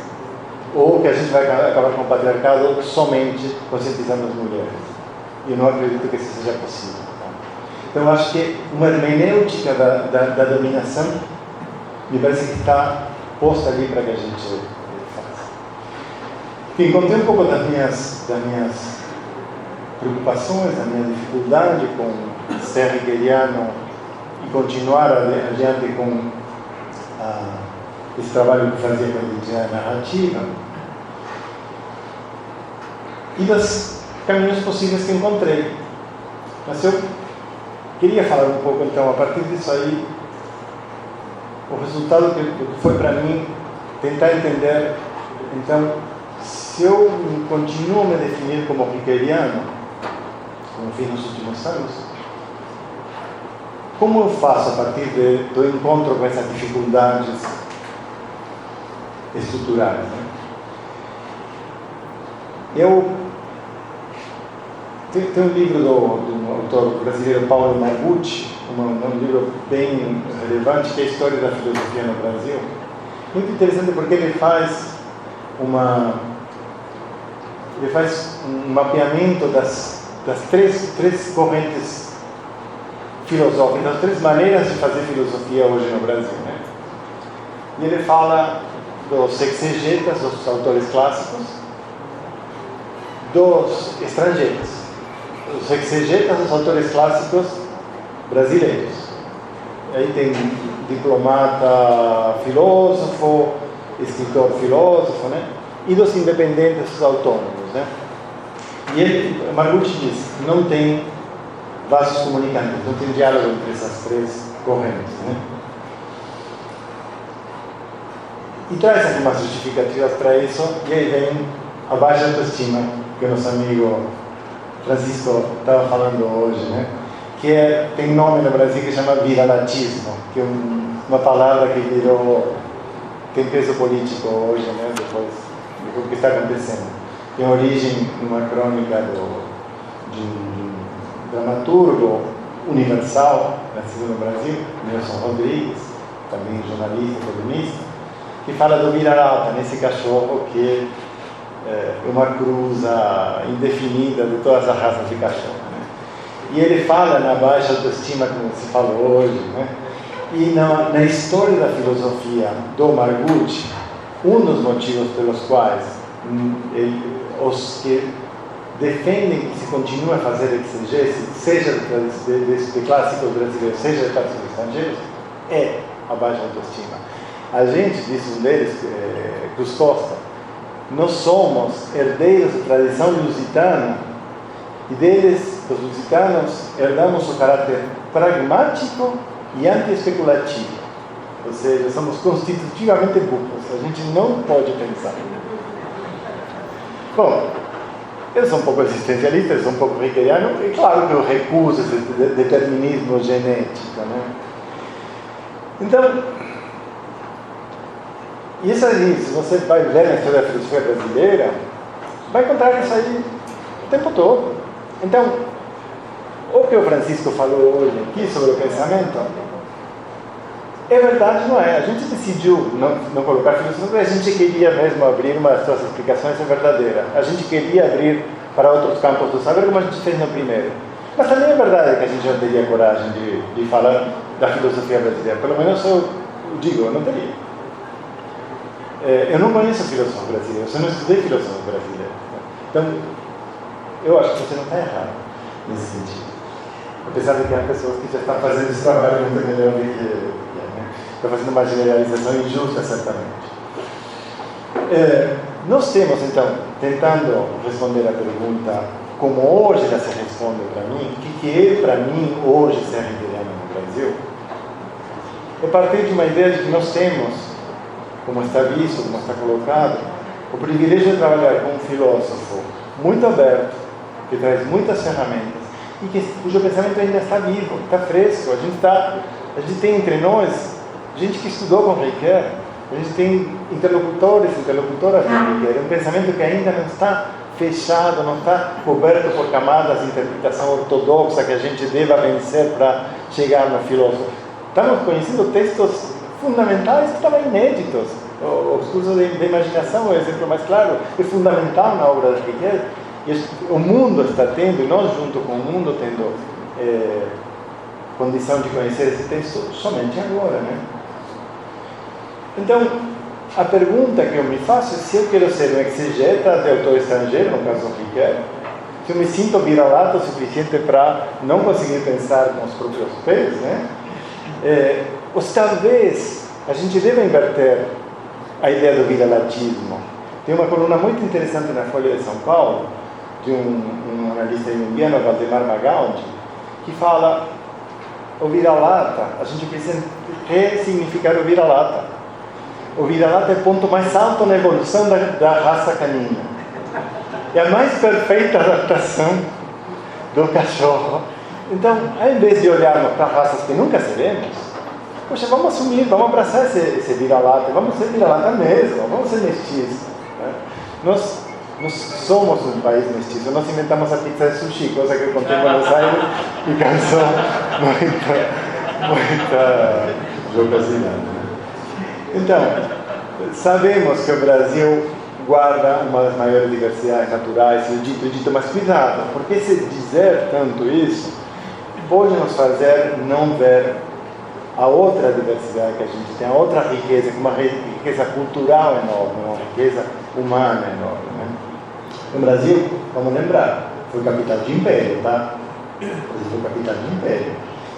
ou que a gente vai acabar com o patriarcado somente conscientizando as mulheres. Eu não acredito que isso seja possível. Então, eu acho que uma hermenêutica da dominação me parece que está posta ali para que a gente faça. Enfim, contei um pouco das minhas preocupações, da minha dificuldade com ser hegeliano e continuar adiante com esse trabalho que fazia com a identidade narrativa e dos caminhos possíveis que encontrei. Mas eu queria falar um pouco, então, a partir disso aí, o resultado que foi para mim tentar entender, então, se eu continuo a me definir como hegeliano, como fiz nos últimos anos, como eu faço a partir do encontro com essas dificuldades estruturais, né? Tem um livro do autor brasileiro Paulo Margucci, um livro bem relevante, que é a história da filosofia no Brasil. Muito interessante porque ele faz um mapeamento das três correntes filosóficas, das três maneiras de fazer filosofia hoje no Brasil, né? E ele fala dos exegetas, dos autores clássicos, dos estrangeiros. Os exegetas, os autores clássicos brasileiros. E aí tem diplomata, filósofo, escritor, filósofo, né? E dos independentes, os autônomos, né? E Margucci diz, não tem vasos comunicantes, não tem diálogo entre essas três correntes, né? E traz aqui umas justificativas para isso, e aí vem a baixa autoestima, que o nosso amigo Francisco estava falando hoje, né? Que tem nome no Brasil que chama viralatismo, que é uma palavra que tem peso político hoje, né? Depois do que está acontecendo. Tem origem numa crônica de um dramaturgo universal, nascido no Brasil, Nelson Rodrigues, também jornalista e colunista, que fala do vira-lata, nesse cachorro que é uma cruza indefinida de todas as raças de cachorro, né? E ele fala na baixa autoestima, como se falou hoje, né? E na história da filosofia do Margucci, um dos motivos pelos quais os que defendem que se continue a fazer exegese, seja de clássicos brasileiros, seja de clássicos estrangeiros, é a baixa autoestima. A gente, disse um deles, Cruz Costa, nós somos herdeiros da tradição lusitana e deles, os lusitanos, herdamos o caráter pragmático e anti-especulativo. Ou seja, somos constitutivamente burros, a gente não pode pensar. Bom, eu sou um pouco existencialista, eu sou um pouco hegeliano, e claro que eu recuso esse determinismo genético, né? Então, isso aí, se você vai ler na história da filosofia brasileira, vai encontrar isso aí o tempo todo. Então, o que o Francisco falou hoje aqui sobre o pensamento, é verdade, não é? A gente decidiu não colocar filosofia, a gente queria mesmo abrir, uma das suas explicações é verdadeira. A gente queria abrir para outros campos do saber, como a gente fez no primeiro. Mas também é verdade que a gente não teria coragem de falar da filosofia brasileira. Pelo menos eu digo, eu não teria. Eu não conheço filósofo brasileiro, eu não estudei filósofo brasileiro. Então, eu acho que você não está errado nesse sentido. Apesar de que há pessoas que já estão fazendo esse trabalho muito melhor do que eu, né? Estou fazendo uma generalização injusta, certamente. Nós temos, então, tentando responder a pergunta como hoje já se responde para mim, o que é para mim hoje ser hegeliano no Brasil? É partir de uma ideia de que nós temos, como está visto, como está colocado, o privilégio de trabalhar com um filósofo muito aberto, que traz muitas ferramentas, e cujo pensamento ainda está vivo, está fresco. A gente tem entre nós gente que estudou com Ricoeur, a gente tem interlocutoras de Ricoeur, um pensamento que ainda não está fechado, não está coberto por camadas de interpretação ortodoxa que a gente deva vencer para chegar no filósofo. Estamos conhecendo textos fundamentais que estavam inéditos. Os cursos de imaginação é o exemplo mais claro, é fundamental na obra de Ricoeur. O mundo está tendo, e nós junto com o mundo tendo condição de conhecer esse texto somente agora, né? Então, a pergunta que eu me faço é se eu quero ser um exegeta de autor estrangeiro, no caso Ricoeur, se eu me sinto vira-lata o suficiente para não conseguir pensar com os próprios pés, né? Ou se talvez a gente deva inverter a ideia do vira-latismo. Tem uma coluna muito interessante na Folha de São Paulo, de um analista indiano, Valdemar Magaldi, que fala o vira-lata, a gente precisa ressignificar o vira-lata. O vira-lata é o ponto mais alto na evolução da raça canina. É a mais perfeita adaptação do cachorro. Então, ao invés de olharmos para raças que nunca seremos, poxa, vamos assumir, vamos abraçar esse vira-lata, vamos ser vira-lata mesmo, vamos ser mestiços. Né? Nós somos um país mestiço, nós inventamos a pizza de sushi, coisa que eu contei em Buenos Aires e causou muita jocosidade. Então, sabemos que o Brasil guarda uma das maiores diversidades naturais, eu dito, mas cuidado, porque se dizer tanto isso pode nos fazer não ver a outra diversidade que a gente tem, a outra riqueza, uma riqueza cultural enorme, uma riqueza humana enorme, né? O Brasil, vamos lembrar, foi capital de império, tá? Foi capital de império.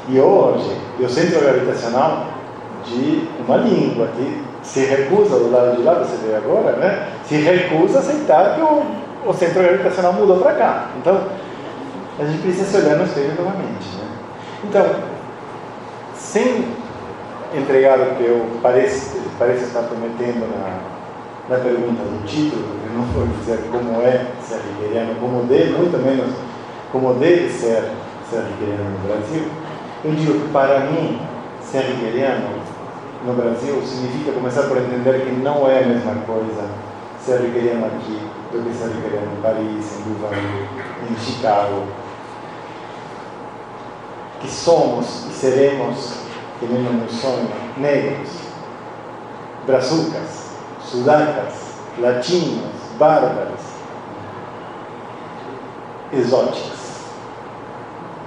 E hoje, é o centro gravitacional de uma língua que se recusa, do lado de lá, você vê agora, né? Se recusa a aceitar que o centro gravitacional mudou para cá. Então, a gente precisa se olhar no espelho novamente, né? Então, sem entregar o que eu pareço estar prometendo na pergunta do título, porque não vou dizer como é ser hegeliano, muito menos como deve ser hegeliano no Brasil, eu digo que para mim, ser hegeliano no Brasil significa começar por entender que não é a mesma coisa ser hegeliano aqui do que ser hegeliano em Paris, em Louvain, em Chicago. Que somos e seremos, que nem no meu sonho, negros, brazucas, sudacas, latinos, bárbaros, exóticos.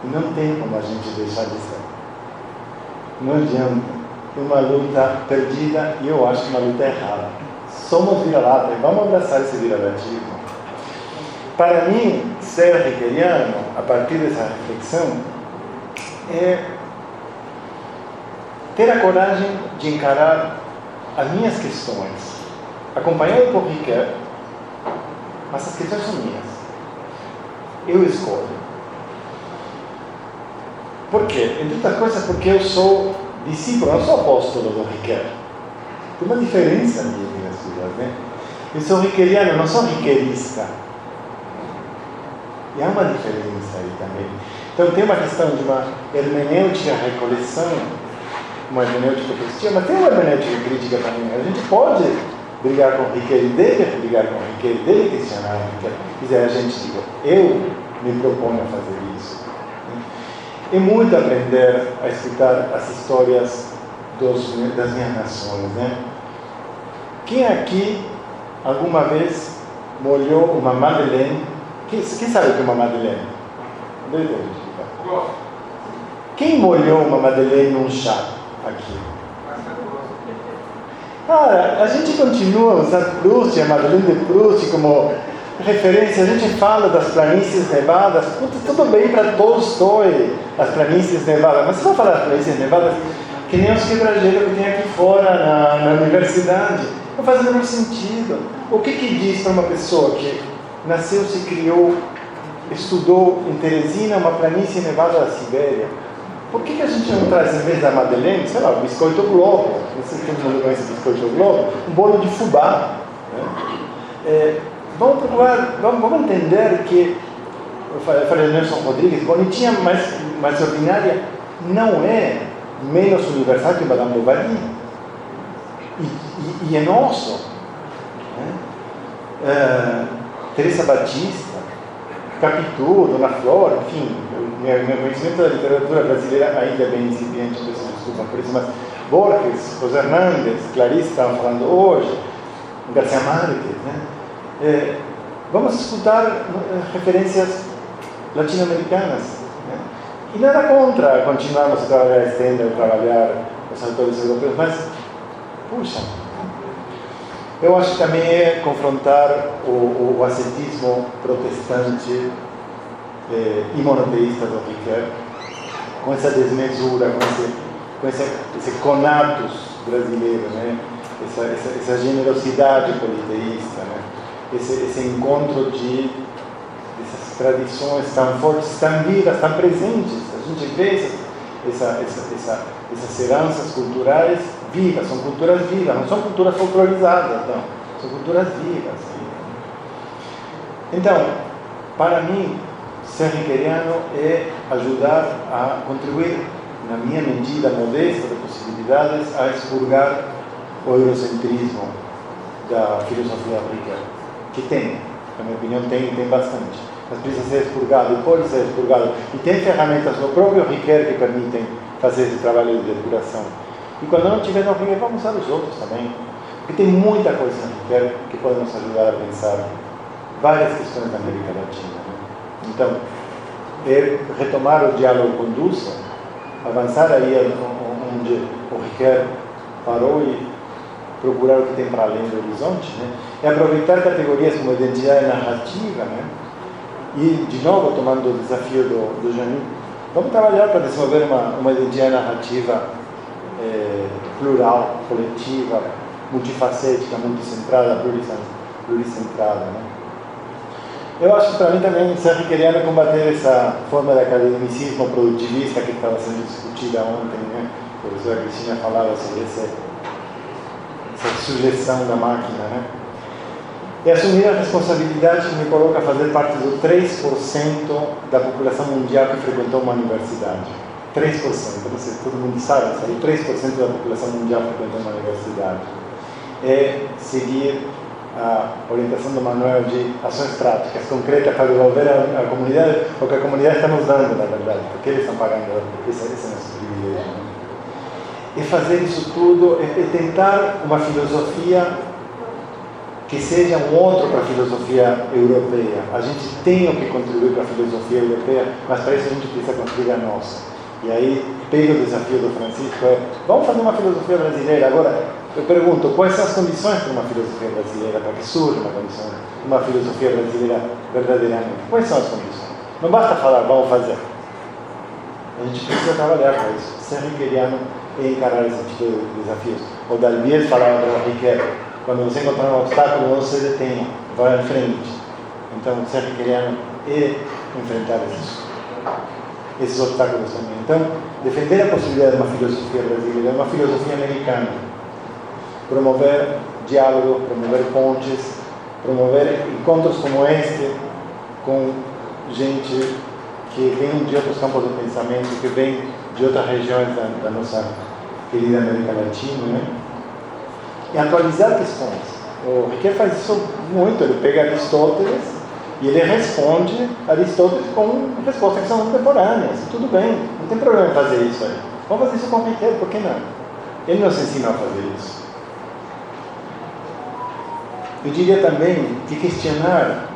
E não tem como a gente deixar de ser. Não adianta. É uma luta perdida e eu acho que uma luta errada. Somos vira-lata e vamos abraçar esse vira-latismo. Para mim, ser hegeliano, a partir dessa reflexão, é ter a coragem de encarar as minhas questões, acompanhado por Ricoeur, mas as questões são minhas. Eu escolho. Por quê? Entre outras coisas, porque eu sou discípulo, não sou apóstolo do Ricoeur. Tem uma diferença ali entre as coisas, né? Eu sou ricoeuriano, não sou riqueirista. E há uma diferença aí também. Então tem uma questão de uma hermenêutica recolheção, uma hermenêutica positiva, mas tem uma hermenêutica crítica também. A gente pode brigar com Ricoeur, deve brigar com Ricoeur, deve questionar Ricoeur. Quer dizer, a gente eu me proponho a fazer isso. É muito aprender a escutar as histórias das minhas nações, né? Quem aqui alguma vez molhou uma madeleine? Quem sabe o que é uma madeleine? Quem molhou uma madeleine num chá aqui? Cara, a gente continua a usar Proust, a Madeleine de Proust, como referência, a gente fala das planícies nevadas, tudo bem para Tolstói, as planícies nevadas, mas se vai falar das planícies nevadas, que nem os quebra-gelo que tem aqui fora na universidade, não faz o menor sentido. O que diz para uma pessoa que nasceu, se criou, estudou em Teresina, uma planície nevada da Sibéria? Por que a gente não traz, em vez da Madeleine, sei lá, o biscoito Globo? Não sei se todo mundo conhece o biscoito Globo, um bolo de fubá. Né? Vamos procurar, vamos entender que, eu falei de Nelson Rodrigues, bonitinha, mas ordinária, não é menos universal que Madame Bovary. E é nosso. Né? Teresa Batista, Capitu, Dona Flor, enfim, meu conhecimento da literatura brasileira ainda é bem incipiente, peço desculpa por isso, mas Borges, José Hernández, Clarice estavam falando hoje, Garcia Márquez, né? Vamos escutar referências latino-americanas, né? E nada contra continuarmos a trabalhar Stendhal, trabalhar os autores europeus, mas, puxa, eu acho que também é confrontar o ascetismo protestante e monoteísta do Ricoeur com essa desmesura, com esse conatus brasileiro, né? essa generosidade politeísta, né? esse encontro dessas tradições tão fortes, tão vivas, tão presentes. A gente vê essas heranças culturais vivas, são culturas vivas, não são culturas folclorizadas, não, são culturas vivas. Então, para mim, ser riqueriano é ajudar a contribuir, na minha medida modesta de possibilidades, a expurgar o eurocentrismo da filosofia rica, que tem, na minha opinião, tem bastante, mas precisa ser expurgado e pode ser expurgado. E tem ferramentas no próprio Ricoeur que permitem fazer esse trabalho de depuração. E quando não tiver no Ricoeur, vamos usar os outros também, porque tem muita coisa no Ricoeur que pode nos ajudar a pensar várias questões da América Latina. Então, retomar o diálogo com Dussel, avançar aí onde o Ricoeur parou e procurar o que tem para além do horizonte, né? E aproveitar categorias como identidade narrativa, né? E, de novo, tomando o desafio do Janine, vamos trabalhar para desenvolver uma identidade narrativa plural, coletiva, multifacética, multicentrada, pluricentrada, né? Eu acho que para mim também ser riqueriano é combater essa forma de academicismo produtivista que estava sendo discutida ontem, né? A professora Cristina falava sobre essa sujeição da máquina, né? E assumir a responsabilidade que me coloca a fazer parte do 3% da população mundial que frequentou uma universidade. 3%, não sei, todo mundo sabe, 3% da população mundial frequentou uma universidade. É seguir a orientação do manual de ações práticas, concretas para devolver à comunidade o que a comunidade está nos dando, na verdade, porque eles estão pagando esse nosso privilégio. Né? E fazer isso tudo é tentar uma filosofia que seja um outro para a filosofia europeia. A gente tem o que contribuir para a filosofia europeia, mas para isso a gente precisa construir a nossa. E aí, pega o desafio do Francisco, vamos fazer uma filosofia brasileira. Agora, eu pergunto, quais são as condições para uma filosofia brasileira, para que surja uma filosofia brasileira verdadeiramente? Quais são as condições? Não basta falar, vamos fazer. A gente precisa trabalhar para isso. Ser riqueriano é encarar esse tipo de desafios. O Dalbiel falava para o Riquer, quando você encontrar um obstáculo, não se detenha, vai à frente. Então, ser riqueriano é enfrentar esses obstáculos também. Então, defender a possibilidade de uma filosofia brasileira, uma filosofia americana, promover diálogo, promover pontes, promover encontros como este com gente que vem de outros campos do pensamento, que vem de outras regiões da nossa querida América Latina, né? E atualizar questões. O Riquet faz isso muito, ele pega Aristóteles e ele responde Aristóteles com respostas que são contemporâneas. Tudo bem, não tem problema em fazer isso aí. Vamos fazer isso com o Riquet, por que não? Ele nos ensina a fazer isso. Eu diria também que questionar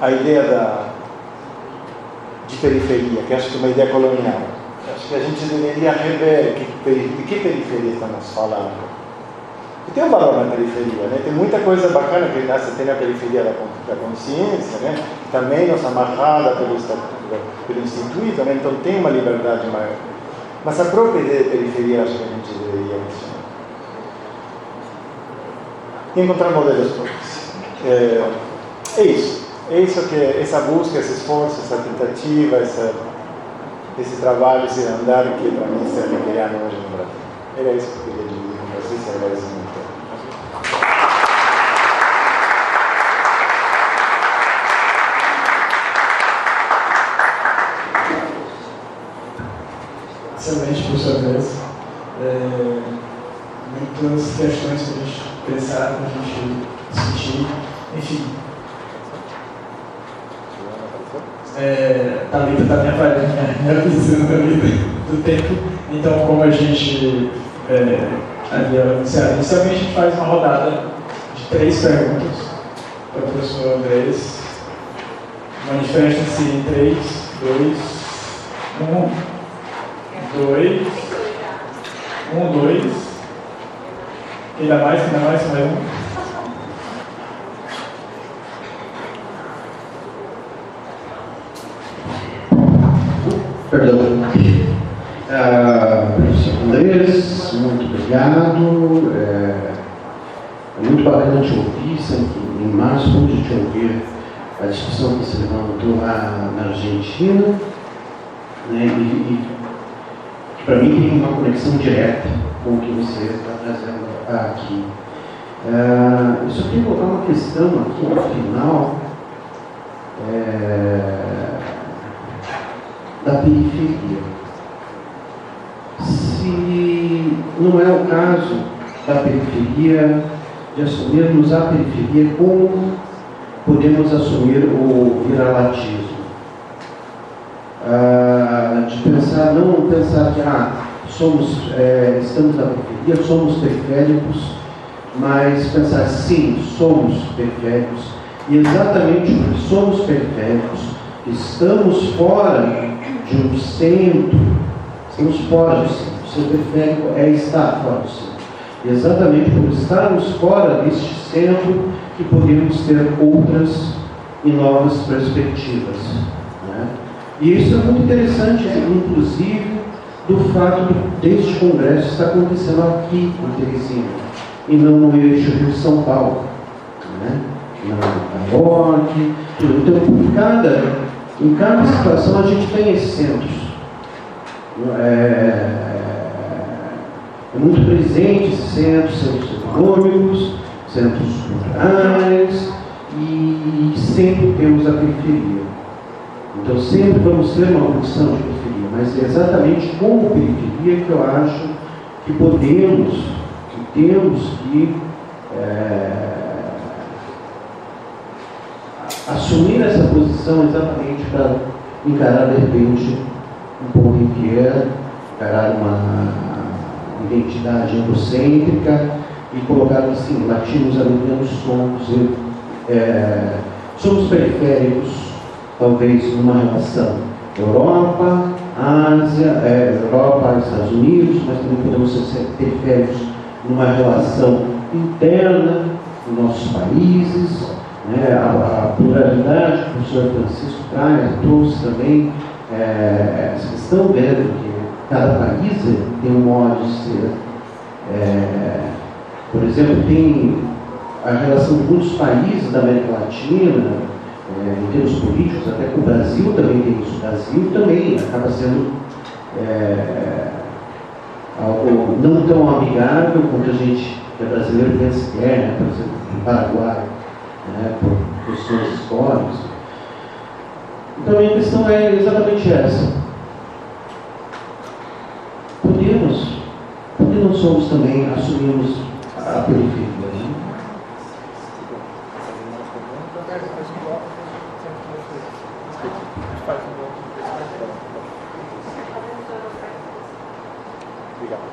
a ideia de periferia, que acho que é uma ideia colonial. Acho que a gente deveria rever de que periferia estamos falando. E tem um valor na periferia, né? Tem muita coisa bacana que nasce até na periferia da consciência, né? Também nos amarrada pelo instituído, né? Então tem uma liberdade maior. Mas a própria ideia de periferia acho que a gente deveria mencionar. E encontrar modelos próprios. É isso. É isso que essa busca, esse esforço, essa tentativa, esse trabalho, esse andar que para mim se requer hoje no Brasil. Era isso que eu queria dividir com vocês e agradeço muito. Excelente, professor Andrés. Muitas questões para a gente pensar, para a gente discutir, enfim. Thalita está me avisando ali do tempo, então como a gente havia anunciado inicialmente, a gente faz uma rodada de 3 perguntas para o professor Andrés. Manifestem-se em 3, 2, 1. 2, 1, 2, ainda mais, mais um. Perdão. Professor Andrés, muito obrigado. É muito bacana te ouvir, sempre em março, de te ouvir a discussão que se levantou lá na Argentina, né, e para mim tem uma conexão direta com o que você está trazendo aqui. Eu só queria colocar uma questão aqui no final da periferia. Se não é o caso da periferia, de assumirmos a periferia, como podemos assumir o viralatismo? De pensar, não pensar que estamos na periferia, somos periféricos, mas pensar, sim, somos periféricos, e exatamente porque somos periféricos, estamos fora de um centro, estamos fora do centro. Ser periférico é estar fora do centro. E exatamente por estarmos fora deste centro que podemos ter outras e novas perspectivas, né? E isso é muito interessante, inclusive, do fato deste congresso estar acontecendo aqui em Teresina, e não no eixo Rio de São Paulo, né? Na York, tudo. Então, em cada situação, a gente tem esses centros. É muito presente esses centros econômicos, centros culturais, e sempre temos a periferia. Então, sempre vamos ter uma condição de periferia, mas é exatamente como periferia que eu acho que podemos, que temos que assumir essa posição exatamente para encarar, de repente, um povo que é, encarar uma identidade eurocêntrica e colocar assim, latinos-americanos somos periféricos, talvez numa relação Europa, Ásia, Europa, Estados Unidos, mas também podemos ser periféricos numa relação interna dos nossos países, né? A pluralidade que o professor Francisco trouxe também, essa questão dele, que cada país tem um modo de ser. Por exemplo, tem a relação de muitos países da América Latina, em termos políticos, até com o Brasil também tem isso. O Brasil também acaba sendo algo não tão amigável quanto a gente que é brasileiro pensa que é, né? Por exemplo, no Paraguai, né? Por questões históricas. Então a minha questão é exatamente essa. Por que não somos também, assumimos a periferia?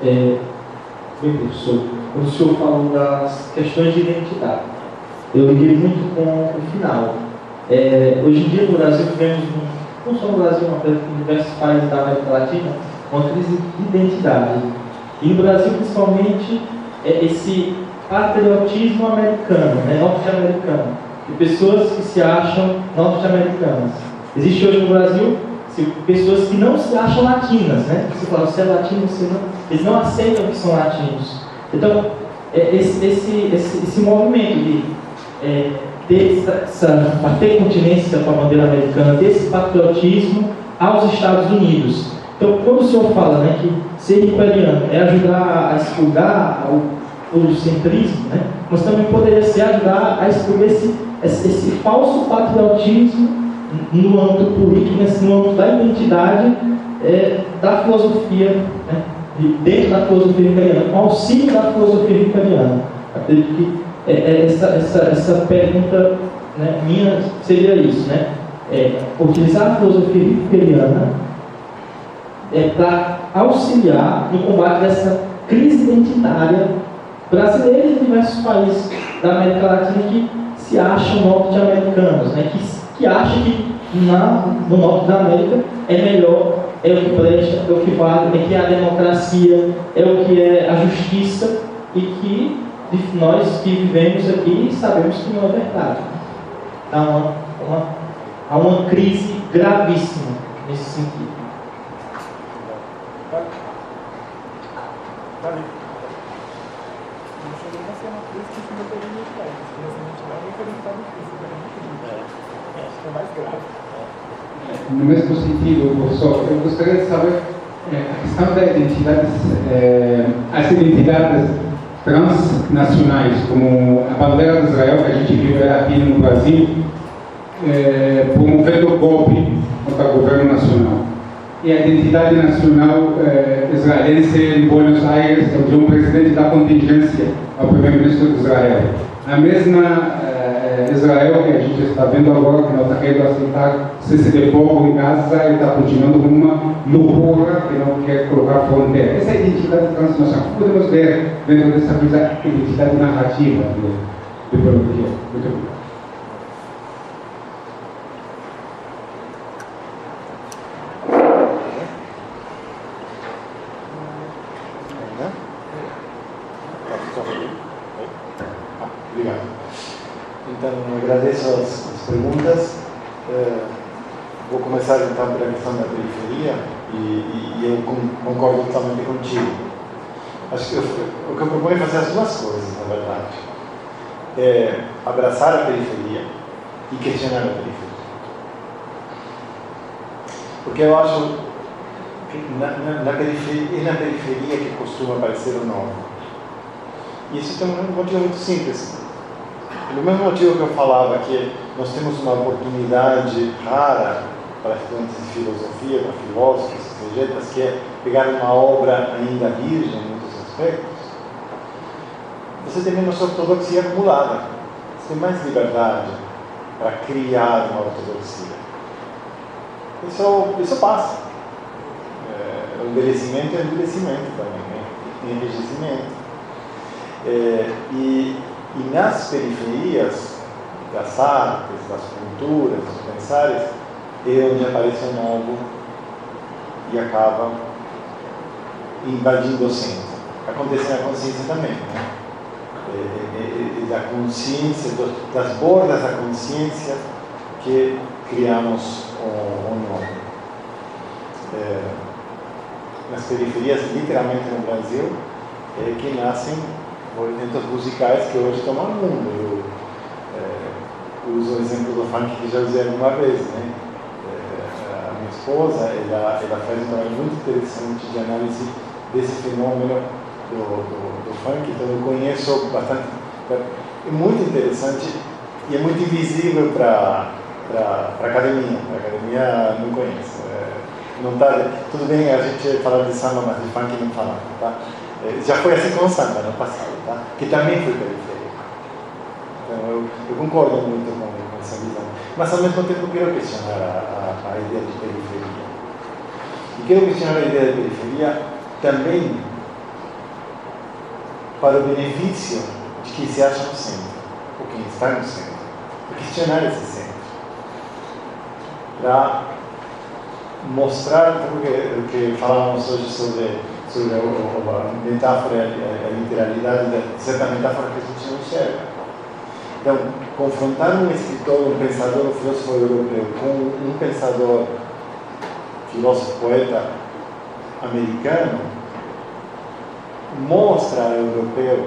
Né? Bem, professor, quando o senhor falou das questões de identidade, eu liguei muito com o final. Hoje em dia no Brasil vivemos, não só no Brasil, mas em diversos países da América Latina, uma crise de identidade. E no Brasil, principalmente, esse patriotismo americano, né, norte-americano, de pessoas que se acham norte-americanas. Existe hoje no Brasil pessoas que não se acham latinas, né? Você fala, você é latino, eles não aceitam que são latinos. Então, esse movimento de ter continência com a bandeira americana, desse patriotismo aos Estados Unidos. Então, quando o senhor fala, né, que ser imperiano é ajudar a expurgar o centrismo, né, mas também poderia ser ajudar a expurgar esse falso patriotismo no âmbito político, no âmbito da identidade da filosofia, né, dentro da filosofia imperiana, com auxílio da filosofia imperiana. Acredito que essa pergunta, né, minha seria isso, né? Utilizar a filosofia imperiana para auxiliar no combate dessa crise identitária brasileira e de diversos países da América Latina que se acham norte-americanos, né? Que acham que no norte da América é melhor, é o que presta, é o que vale, é que é a democracia, é o que é a justiça, e que nós que vivemos aqui sabemos que não é verdade. Há uma crise gravíssima nesse sentido. No mesmo sentido, professor, eu gostaria de saber a questão da identidade, as identidades transnacionais, como a bandeira de Israel que a gente viu aqui no Brasil, promovendo o golpe contra o governo nacional. E a identidade nacional israelense em Buenos Aires, onde um presidente da contingência ao primeiro-ministro de Israel. A mesma Israel que a gente está vendo agora, que não está querendo aceitar cesse de fogo em Gaza e está continuando com uma loucura que não quer colocar fronteira. Essa é a identidade transnacional. Podemos ver dentro dessa coisa identidade narrativa de biologia. Muito obrigado. Obrigado. Então, agradeço as perguntas. Vou começar então pela questão da periferia e eu concordo totalmente contigo. Acho que o que eu proponho é fazer as duas coisas, na verdade. É abraçar a periferia e questionar a periferia. Porque eu acho que na periferia que costuma aparecer o novo. E isso tem um motivo muito simples. Pelo mesmo motivo que eu falava que nós temos uma oportunidade rara para estudantes de filosofia, para filósofos, exegetas, que é pegar uma obra ainda virgem em muitos aspectos, você tem menos ortodoxia acumulada. Você tem mais liberdade para criar uma ortodoxia. Isso passa. O envelhecimento é envelhecimento também, né? Envelhecimento. E nas periferias das artes, das culturas, dos pensares, é onde aparece o novo e acaba invadindo o centro. Acontece na consciência também, né? Da consciência, das bordas da consciência que criamos o novo. Nas periferias, literalmente no Brasil, que nascem movimentos musicais que hoje tomam o mundo. Eu uso o exemplo do funk que já usei alguma vez, né? A minha esposa, ela faz um trabalho muito interessante de análise desse fenômeno do funk, então eu conheço bastante. É muito interessante e é muito invisível para a academia. A academia não conhece. Não tá, tudo bem a gente falar de samba, mas de funk não fala, tá? Já foi assim com o samba no passado, tá? Que também foi periférico. Então eu concordo muito com essa visão. Mas ao mesmo tempo quero questionar a ideia de periferia. E quero questionar a ideia de periferia também para o benefício de quem se acha no centro, ou quem está no centro. Questionar esse centro. Para mostrar o que falávamos hoje sobre a metáfora, a literalidade de certa metáfora que a gente não enxerga. Então, confrontar um escritor, um pensador, um filósofo europeu com um pensador, filósofo, poeta americano, mostra ao europeu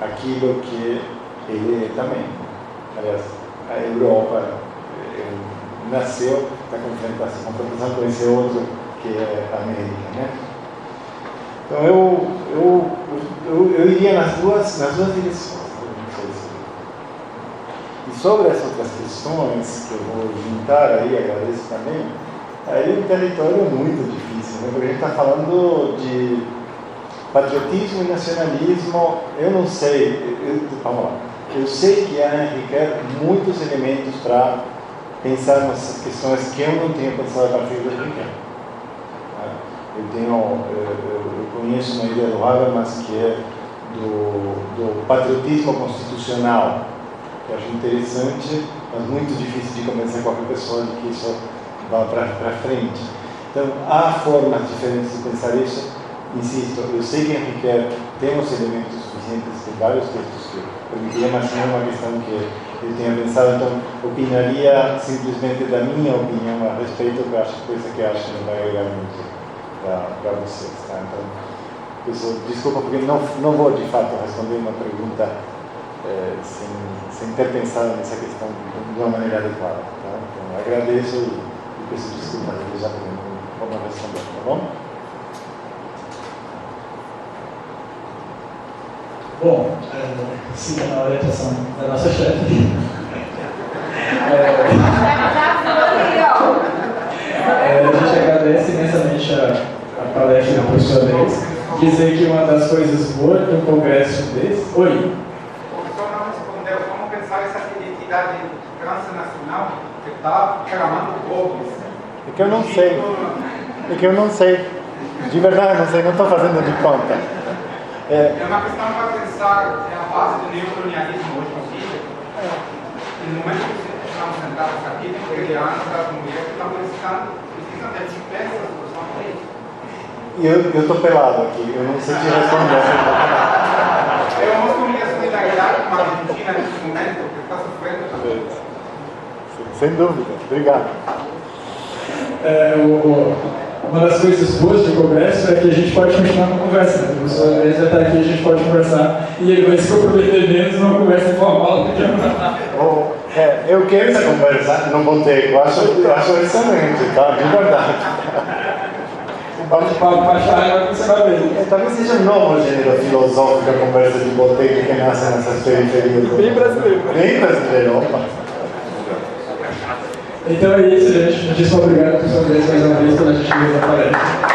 aquilo que ele é também. Aliás, a Europa nasceu da confrontação com esse outro que é a América, né? Então eu iria nas duas direções. E sobre as outras questões que eu vou juntar aí, agradeço também, aí o território é muito difícil, né? Porque a gente está falando de patriotismo e nacionalismo. Eu não sei, vamos lá. Eu sei que a Ana requer muitos elementos para pensar nessas questões que eu não tenho pensado a partir do Henrique. Eu conheço uma ideia do Habermas que é do patriotismo constitucional, que eu acho interessante, mas muito difícil de convencer qualquer pessoa de que isso vá para frente. Então, há formas diferentes de pensar isso. Insisto, eu sei que Henrique tem os elementos suficientes de vários textos que permitiria, mas não é uma questão que eu tenha pensado, então opinaria simplesmente da minha opinião a respeito, que eu acho coisa que acho que não vai agregar muito para vocês, tá? Então, pessoal, desculpa porque não vou de fato responder uma pergunta sem ter pensado nessa questão de uma maneira adequada, tá? Então, agradeço e peço desculpa já porque não vou responder, tá bom? Bom, seguindo a orientação da nossa chefe, a gente agradece imensamente a palestra da professora Deis. Dizer que uma das coisas boas de um congresso desse... Oi? O professor não respondeu como pensar essa identidade transnacional que está chamando povos. É que eu não sei. De verdade, não sei, não estou fazendo de conta. É uma questão para pensar a base do neocolonialismo hoje em dia. No momento que estamos sentados aqui, tem crianças, mulheres que estão precisam de diversas soluções. Eu estou pelado aqui, eu não sei te responder. Eu mostro minha solidariedade com a Argentina nesse momento, que está sofrendo também. Sem dúvida, obrigado. Uma das coisas boas do congresso é que a gente pode continuar com a conversa, né? O professor Andrés já está aqui, a gente pode conversar e ele vai se comprometer menos numa conversa informal. Eu quero essa conversa no boteco, eu acho excelente, tá? De verdade. Talvez seja um novo gênero filosófico a conversa de boteco que nasce nessas periferias. Bem brasileiro. Bem brasileiro, opa. Então é isso, gente. Muitíssimo obrigado, professor Andrés, mais uma vez pela gentileza da palestra.